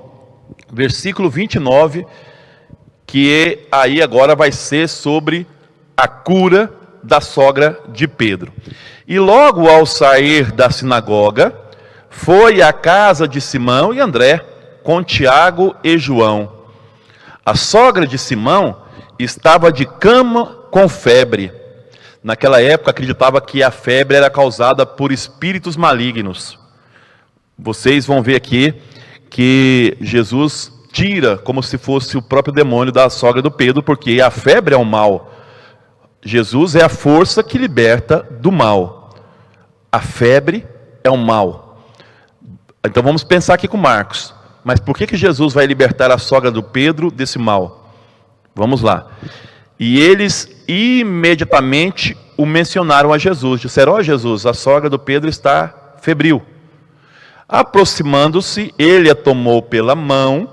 Versículo 29, que aí agora vai ser sobre a cura da sogra de Pedro. E logo ao sair da sinagoga, foi à casa de Simão e André, com Tiago e João. A sogra de Simão estava de cama com febre. Naquela época acreditava que a febre era causada por espíritos malignos. Vocês vão ver aqui que Jesus tira como se fosse o próprio demônio da sogra do Pedro, porque a febre é o mal. Jesus é a força que liberta do mal. A febre é o mal. Então vamos pensar aqui com Marcos. Mas por que Jesus vai libertar a sogra do Pedro desse mal? Vamos lá. E eles imediatamente o mencionaram a Jesus. Disseram: ó Jesus, a sogra do Pedro está febril. Aproximando-se, ele a tomou pela mão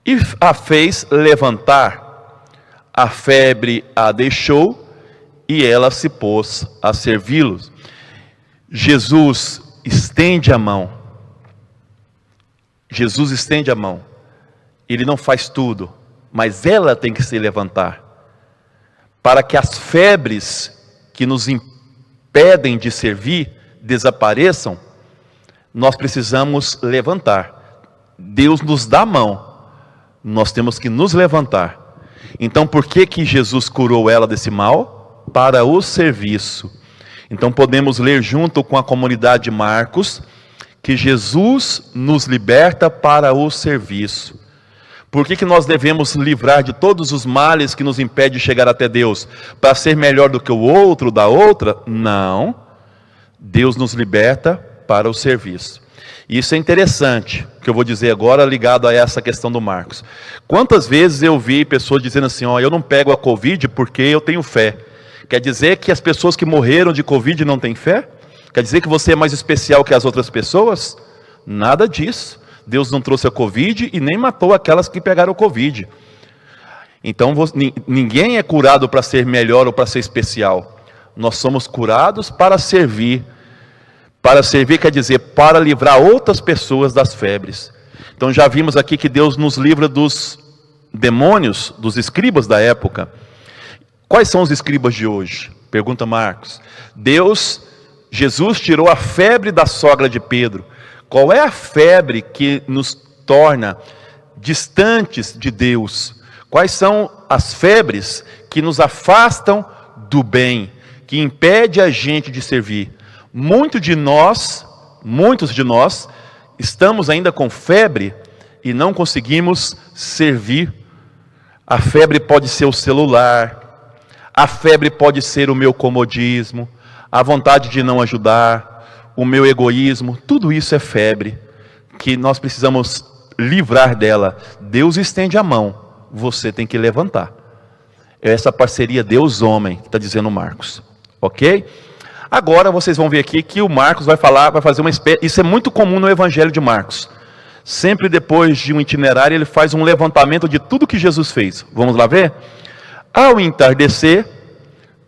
e a fez levantar. A febre a deixou e ela se pôs a servi-los. Jesus estende a mão. Jesus estende a mão. Ele não faz tudo, mas ela tem que se levantar. Para que as febres que nos impedem de servir desapareçam, nós precisamos levantar. Deus nos dá a mão, nós temos que nos levantar. Então por que Jesus curou ela desse mal? Para o serviço. Então podemos ler junto com a comunidade de Marcos, que Jesus nos liberta para o serviço. Por que nós devemos livrar de todos os males que nos impedem de chegar até Deus? Para ser melhor do que o outro, da outra? Não. Deus nos liberta para o serviço. E isso é interessante, que eu vou dizer agora ligado a essa questão do Marcos. Quantas vezes eu vi pessoas dizendo assim: ó, eu não pego a Covid porque eu tenho fé. Quer dizer que as pessoas que morreram de Covid não têm fé? Quer dizer que você é mais especial que as outras pessoas? Nada disso. Deus não trouxe a Covid e nem matou aquelas que pegaram o Covid. Então ninguém é curado para ser melhor ou para ser especial. Nós somos curados para servir. Para servir quer dizer para livrar outras pessoas das febres. Então já vimos aqui que Deus nos livra dos demônios, dos escribas da época. Quais são os escribas de hoje? Pergunta Marcos. Jesus tirou a febre da sogra de Pedro. Qual é a febre que nos torna distantes de Deus? Quais são as febres que nos afastam do bem, que impede a gente de servir? Muitos de nós estamos ainda com febre e não conseguimos servir. A febre pode ser o celular, a febre pode ser o meu comodismo, a vontade de não ajudar, o meu egoísmo. Tudo isso é febre que nós precisamos livrar dela. Deus estende a mão, você tem que levantar. É essa parceria Deus-homem que está dizendo Marcos, ok? Agora vocês vão ver aqui que o Marcos vai fazer uma espécie. Isso é muito comum no Evangelho de Marcos. Sempre depois de um itinerário ele faz um levantamento de tudo que Jesus fez. Vamos lá ver? Ao entardecer,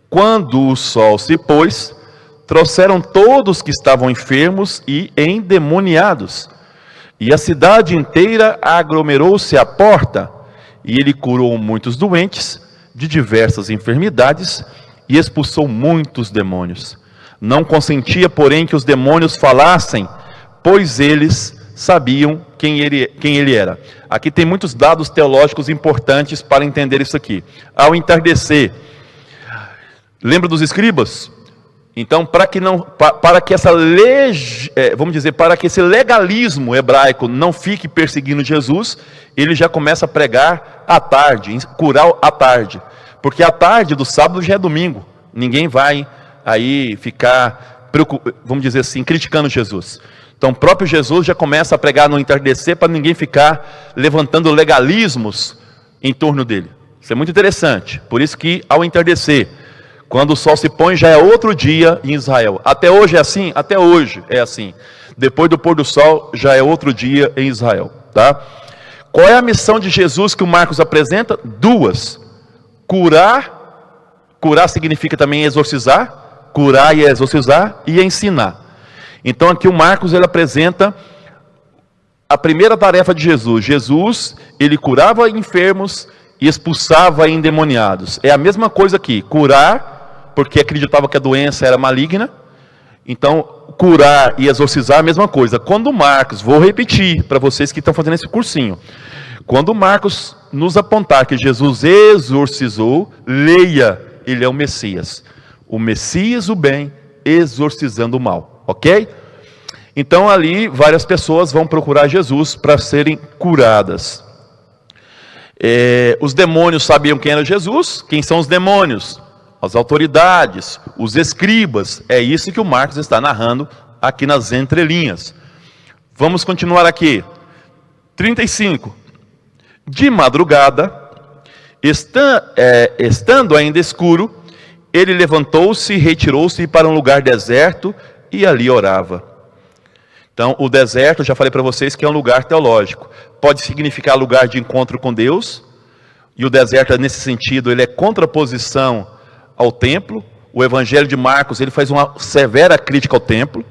quando o sol se pôs, trouxeram todos que estavam enfermos e endemoniados. E a cidade inteira aglomerou-se à porta. E ele curou muitos doentes, de diversas enfermidades e expulsou muitos demônios. Não consentia, porém, que os demônios falassem, pois eles sabiam quem ele era. Aqui tem muitos dados teológicos importantes para entender isso aqui. Ao entardecer, lembra dos escribas? Então, para que esse legalismo hebraico não fique perseguindo Jesus, ele já começa a pregar à tarde, curar à tarde, porque à tarde do sábado já é domingo. Ninguém vai aí ficar, vamos dizer assim, criticando Jesus. Então, o próprio Jesus já começa a pregar no entardecer para ninguém ficar levantando legalismos em torno dele. Isso é muito interessante. Por isso que ao entardecer, quando o sol se põe, já é outro dia em Israel. Até hoje é assim? Até hoje é assim. Depois do pôr do sol, já é outro dia em Israel. Tá? Qual é a missão de Jesus que o Marcos apresenta? Duas. Curar significa também exorcizar. Curar e exorcizar e ensinar. Então aqui o Marcos ele apresenta a primeira tarefa de Jesus. Jesus, ele curava enfermos e expulsava endemoniados. É a mesma coisa aqui, curar, porque acreditava que a doença era maligna. Então, curar e exorcizar é a mesma coisa. Quando Marcos, vou repetir para vocês que estão fazendo esse cursinho. Quando Marcos nos apontar que Jesus exorcizou, leia, ele é o Messias. O Messias, o bem, exorcizando o mal. Ok? Então ali várias pessoas vão procurar Jesus para serem curadas. Os demônios sabiam quem era Jesus. Quem são os demônios? As autoridades, os escribas. É isso que o Marcos está narrando aqui nas entrelinhas. Vamos continuar aqui. 35. De madrugada, estando ainda escuro, ele levantou-se e retirou-se para um lugar deserto e ali orava. Então, o deserto, já falei para vocês que é um lugar teológico. Pode significar lugar de encontro com Deus. E o deserto, nesse sentido, ele é contraposição ao templo. O Evangelho de Marcos, ele faz uma severa crítica ao templo.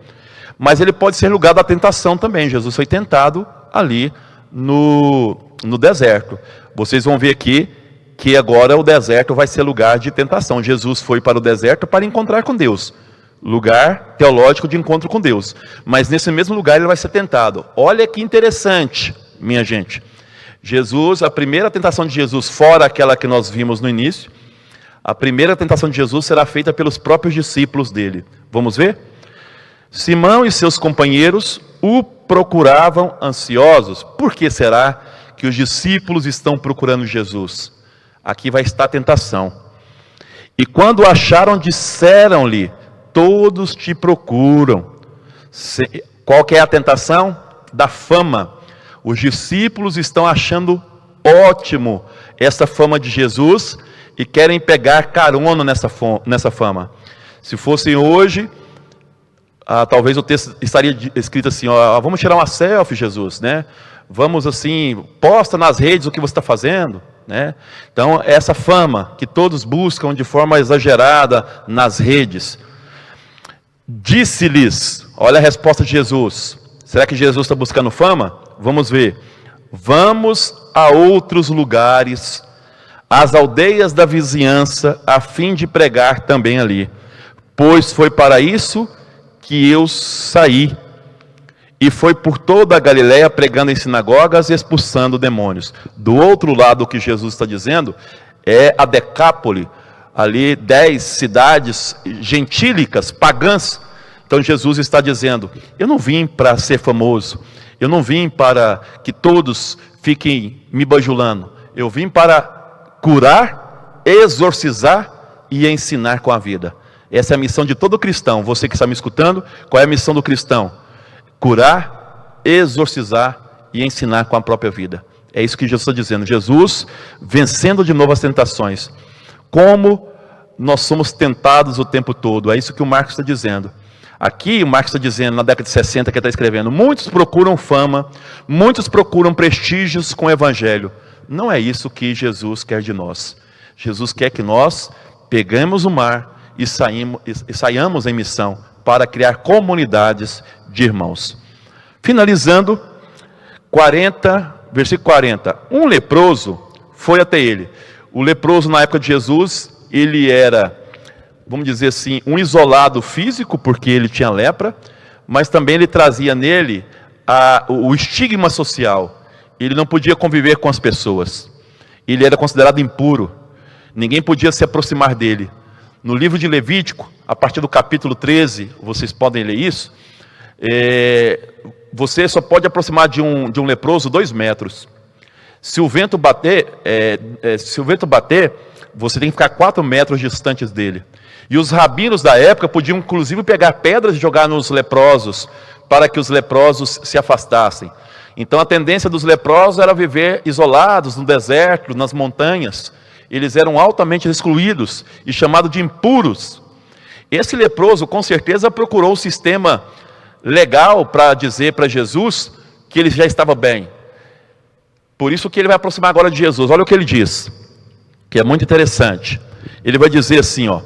Mas ele pode ser lugar da tentação também. Jesus foi tentado ali no deserto. Vocês vão ver aqui que agora o deserto vai ser lugar de tentação. Jesus foi para o deserto para encontrar com Deus. Lugar teológico de encontro com Deus. Mas nesse mesmo lugar ele vai ser tentado. Olha que interessante, minha gente. Jesus, a primeira tentação de Jesus, fora aquela que nós vimos no início, a primeira tentação de Jesus será feita pelos próprios discípulos dele. Vamos ver? Simão e seus companheiros o procuravam ansiosos. Por que será que os discípulos estão procurando Jesus? Aqui vai estar a tentação. E quando o acharam, disseram-lhe: todos te procuram. Qual que é a tentação? Da fama. Os discípulos estão achando ótimo essa fama de Jesus e querem pegar carona nessa fama. Se fosse hoje, talvez o texto estaria escrito assim: vamos tirar uma selfie, Jesus, né? Vamos assim, posta nas redes o que você está fazendo, né? Então, essa fama que todos buscam de forma exagerada nas redes. Disse-lhes, olha a resposta de Jesus. Será que Jesus está buscando fama? Vamos ver. Vamos a outros lugares, às aldeias da vizinhança, a fim de pregar também ali. Pois foi para isso que eu saí. E foi por toda a Galileia pregando em sinagogas e expulsando demônios. Do outro lado, o que Jesus está dizendo é a Decápole. Ali 10 cidades gentílicas, pagãs. Então Jesus está dizendo: eu não vim para ser famoso, eu não vim para que todos fiquem me bajulando, eu vim para curar, exorcizar e ensinar com a vida. Essa é a missão de todo cristão. Você que está me escutando, qual é a missão do cristão? Curar, exorcizar e ensinar com a própria vida. É isso que Jesus está dizendo. Jesus vencendo de novo as tentações. Como nós somos tentados o tempo todo. É isso que o Marcos está dizendo. Aqui o Marcos está dizendo, na década de 60, que ele está escrevendo: muitos procuram fama, muitos procuram prestígios com o Evangelho. Não é isso que Jesus quer de nós. Jesus quer que nós pegamos o mar e saiamos em missão para criar comunidades de irmãos. Finalizando, versículo 40. Um leproso foi até ele. O leproso na época de Jesus, ele era, vamos dizer assim, um isolado físico, porque ele tinha lepra, mas também ele trazia nele o estigma social. Ele não podia conviver com as pessoas. Ele era considerado impuro. Ninguém podia se aproximar dele. No livro de Levítico, a partir do capítulo 13, vocês podem ler isso, você só pode aproximar de um leproso 2 metros. Se o vento bater, você tem que ficar 4 metros distantes dele. E os rabinos da época podiam inclusive pegar pedras e jogar nos leprosos, para que os leprosos se afastassem. Então a tendência dos leprosos era viver isolados no deserto, nas montanhas. Eles eram altamente excluídos e chamados de impuros. Esse leproso com certeza procurou um sistema legal para dizer para Jesus que ele já estava bem. Por isso que ele vai aproximar agora de Jesus. Olha o que ele diz, que é muito interessante. Ele vai dizer assim, ó: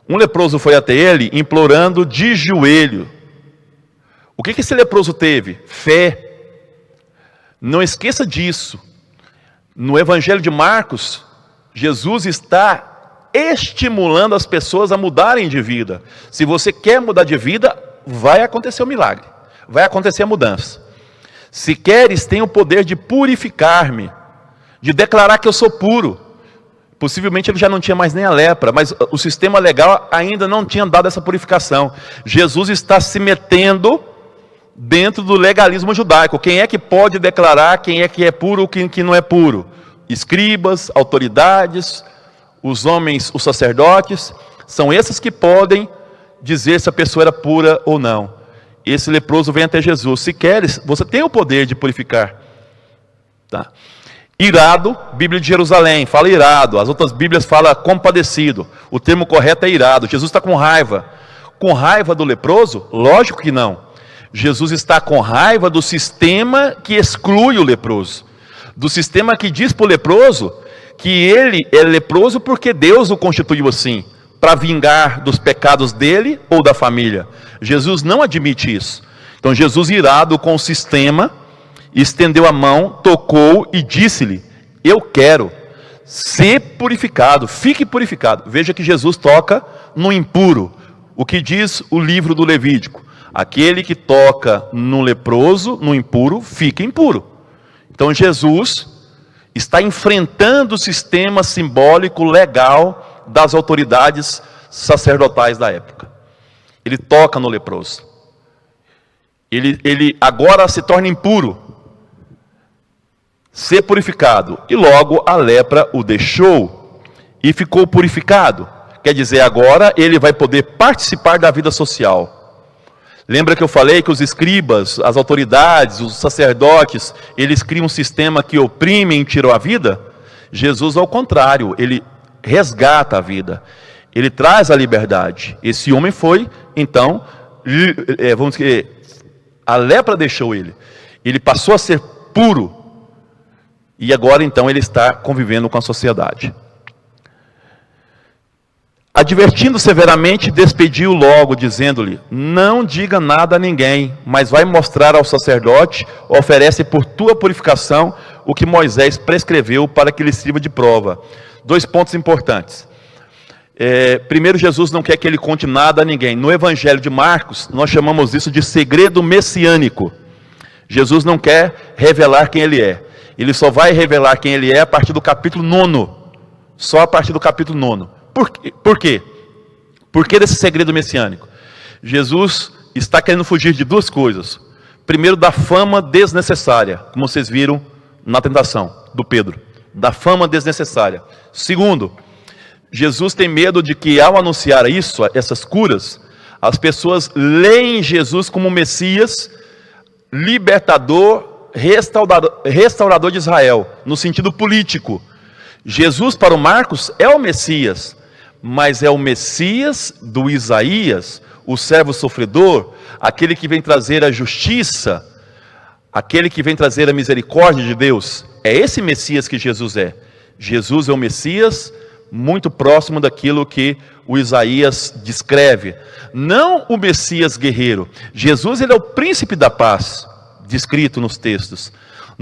um leproso foi até ele implorando de joelho. O que esse leproso teve? Fé. Não esqueça disso. No Evangelho de Marcos, Jesus está estimulando as pessoas a mudarem de vida. Se você quer mudar de vida, vai acontecer o milagre, vai acontecer a mudança. Se queres, tem o poder de purificar-me, de declarar que eu sou puro. Possivelmente ele já não tinha mais nem a lepra, mas o sistema legal ainda não tinha dado essa purificação. Jesus está se metendo dentro do legalismo judaico. Quem é que pode declarar quem é que é puro ou quem que não é puro? Escribas, autoridades, os homens, os sacerdotes, são esses que podem dizer se a pessoa era pura ou não. Esse leproso vem até Jesus. Se queres, você tem o poder de purificar. Tá? Irado, Bíblia de Jerusalém, fala irado. As outras Bíblias falam compadecido. O termo correto é irado. Jesus está com raiva. Com raiva do leproso? Lógico que não. Jesus está com raiva do sistema que exclui o leproso. Do sistema que diz para o leproso que ele é leproso porque Deus o constituiu assim, para vingar dos pecados dele ou da família. Jesus não admite isso. Então Jesus, irado com o sistema, estendeu a mão, tocou e disse-lhe: eu quero ser purificado, fique purificado. Veja que Jesus toca no impuro. O que diz o livro do Levítico? Aquele que toca no leproso, no impuro, fica impuro. Então Jesus está enfrentando o sistema simbólico legal das autoridades sacerdotais da época. Ele toca no leproso. Ele agora se torna impuro, ser purificado. E logo a lepra o deixou e ficou purificado. Quer dizer, agora ele vai poder participar da vida social. Lembra que eu falei que os escribas, as autoridades, os sacerdotes, eles criam um sistema que oprime e tira a vida? Jesus, ao contrário, ele resgata a vida. Ele traz a liberdade. Esse homem foi, então, vamos dizer, a lepra deixou ele. Ele passou a ser puro. E agora, então, ele está convivendo com a sociedade. Advertindo severamente, despediu logo, dizendo-lhe: não diga nada a ninguém, mas vai mostrar ao sacerdote, oferece por tua purificação o que Moisés prescreveu para que lhe sirva de prova. 2 pontos importantes. Primeiro, Jesus não quer que ele conte nada a ninguém. No Evangelho de Marcos, nós chamamos isso de segredo messiânico. Jesus não quer revelar quem ele é. Ele só vai revelar quem ele é a partir do capítulo 9. Só a partir do capítulo 9. Por quê? Por que desse segredo messiânico? Jesus está querendo fugir de 2 coisas. Primeiro, da fama desnecessária, como vocês viram na tentação do Pedro. Da fama desnecessária. Segundo, Jesus tem medo de que ao anunciar isso, essas curas, as pessoas leem Jesus como Messias, libertador, restaurador de Israel, no sentido político. Jesus para o Marcos é o Messias, mas é o Messias do Isaías, o servo sofredor, aquele que vem trazer a justiça, aquele que vem trazer a misericórdia de Deus. É esse Messias que Jesus é. Jesus é o Messias muito próximo daquilo que o Isaías descreve. Não o Messias guerreiro. Jesus, ele é o príncipe da paz, descrito nos textos.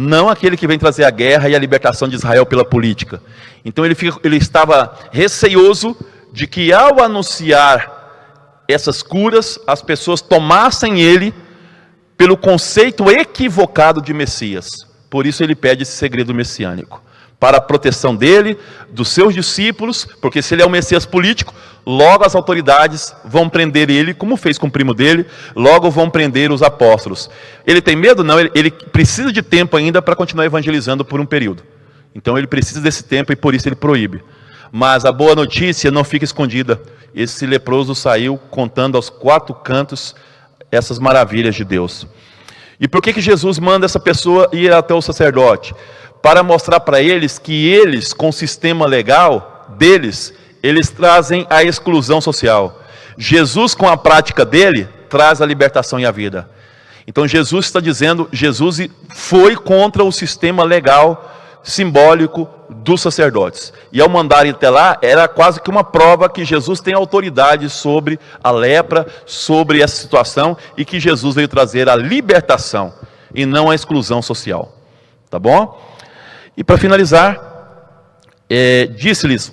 não aquele que vem trazer a guerra e a libertação de Israel pela política. Então ele estava receoso de que ao anunciar essas curas, as pessoas tomassem ele pelo conceito equivocado de Messias. Por isso ele pede esse segredo messiânico, para a proteção dele, dos seus discípulos, porque se ele é o Messias político, logo as autoridades vão prender ele, como fez com o primo dele, logo vão prender os apóstolos. Ele tem medo? Não, ele precisa de tempo ainda para continuar evangelizando por um período. Então ele precisa desse tempo e por isso ele proíbe. Mas a boa notícia não fica escondida. Esse leproso saiu contando aos 4 cantos essas maravilhas de Deus. E por que Jesus manda essa pessoa ir até o sacerdote? Para mostrar para eles que eles, com o sistema legal deles, eles trazem a exclusão social. Jesus, com a prática dele, traz a libertação e a vida. Então Jesus está dizendo, Jesus foi contra o sistema legal, simbólico dos sacerdotes. E ao mandarem até lá, era quase que uma prova que Jesus tem autoridade sobre a lepra, sobre essa situação, e que Jesus veio trazer a libertação, e não a exclusão social. Tá bom? E para finalizar, disse-lhes,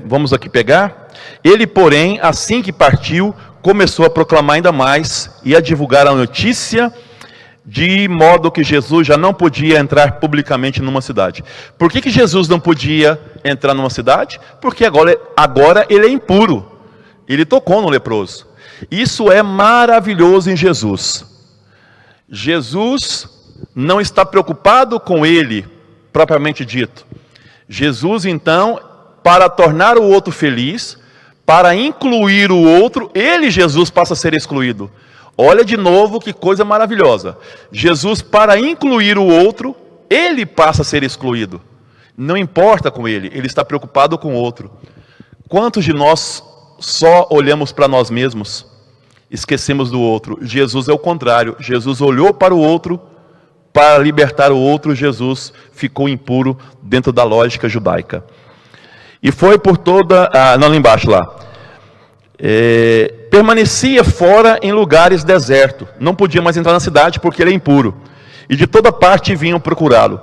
vamos aqui pegar, ele porém, assim que partiu, começou a proclamar ainda mais, e a divulgar a notícia, de modo que Jesus já não podia entrar publicamente numa cidade. Por que Jesus não podia entrar numa cidade? Porque agora ele é impuro. Ele tocou no leproso. Isso é maravilhoso em Jesus. Jesus não está preocupado com ele, propriamente dito. Jesus, então, para tornar o outro feliz, para incluir o outro, Jesus passa a ser excluído. Olha de novo que coisa maravilhosa. Jesus, para incluir o outro, ele passa a ser excluído. Não importa com ele, ele está preocupado com o outro. Quantos de nós só olhamos para nós mesmos, esquecemos do outro? Jesus é o contrário. Jesus olhou para o outro, para libertar o outro. Jesus ficou impuro dentro da lógica judaica. E foi por toda... não, lá embaixo lá. Permanecia fora em lugares desertos, não podia mais entrar na cidade porque ele é impuro, e de toda parte vinham procurá-lo.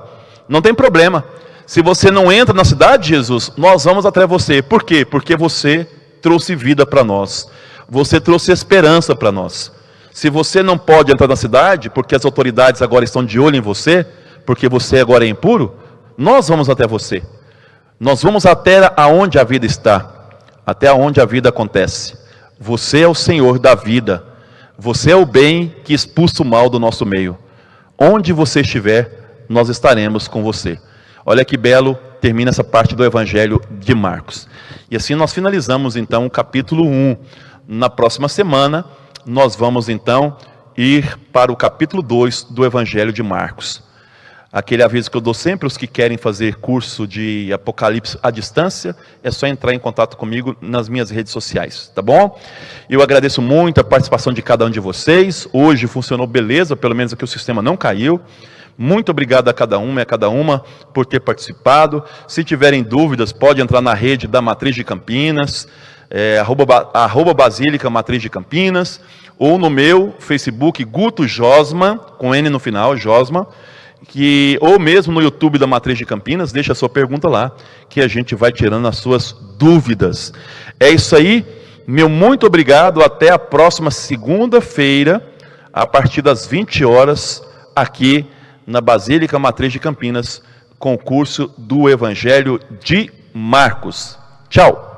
Não tem problema, se você não entra na cidade, Jesus, nós vamos até você. Por quê? Porque você trouxe vida para nós, você trouxe esperança para nós. Se você não pode entrar na cidade, porque as autoridades agora estão de olho em você, porque você agora é impuro, nós vamos até você, nós vamos até aonde a vida está, até onde a vida acontece. Você é o Senhor da vida. Você é o bem que expulsa o mal do nosso meio. Onde você estiver, nós estaremos com você. Olha que belo termina essa parte do Evangelho de Marcos. E assim nós finalizamos então o capítulo 1. Na próxima semana, nós vamos então ir para o capítulo 2 do Evangelho de Marcos. Aquele aviso que eu dou sempre aos que querem fazer curso de Apocalipse à distância, é só entrar em contato comigo nas minhas redes sociais, tá bom? Eu agradeço muito a participação de cada um de vocês. Hoje funcionou beleza, pelo menos aqui o sistema não caiu. Muito obrigado a cada um e a cada uma por ter participado. Se tiverem dúvidas, pode entrar na rede da Matriz de Campinas, @ Basílica Matriz de Campinas, ou no meu Facebook, Guto Josma, com N no final, Josma, ou mesmo no YouTube da Matriz de Campinas, deixa a sua pergunta lá, que a gente vai tirando as suas dúvidas. É isso aí, meu muito obrigado, até a próxima segunda-feira, a partir das 20 horas, aqui na Basílica Matriz de Campinas, com o curso do Evangelho de Marcos. Tchau!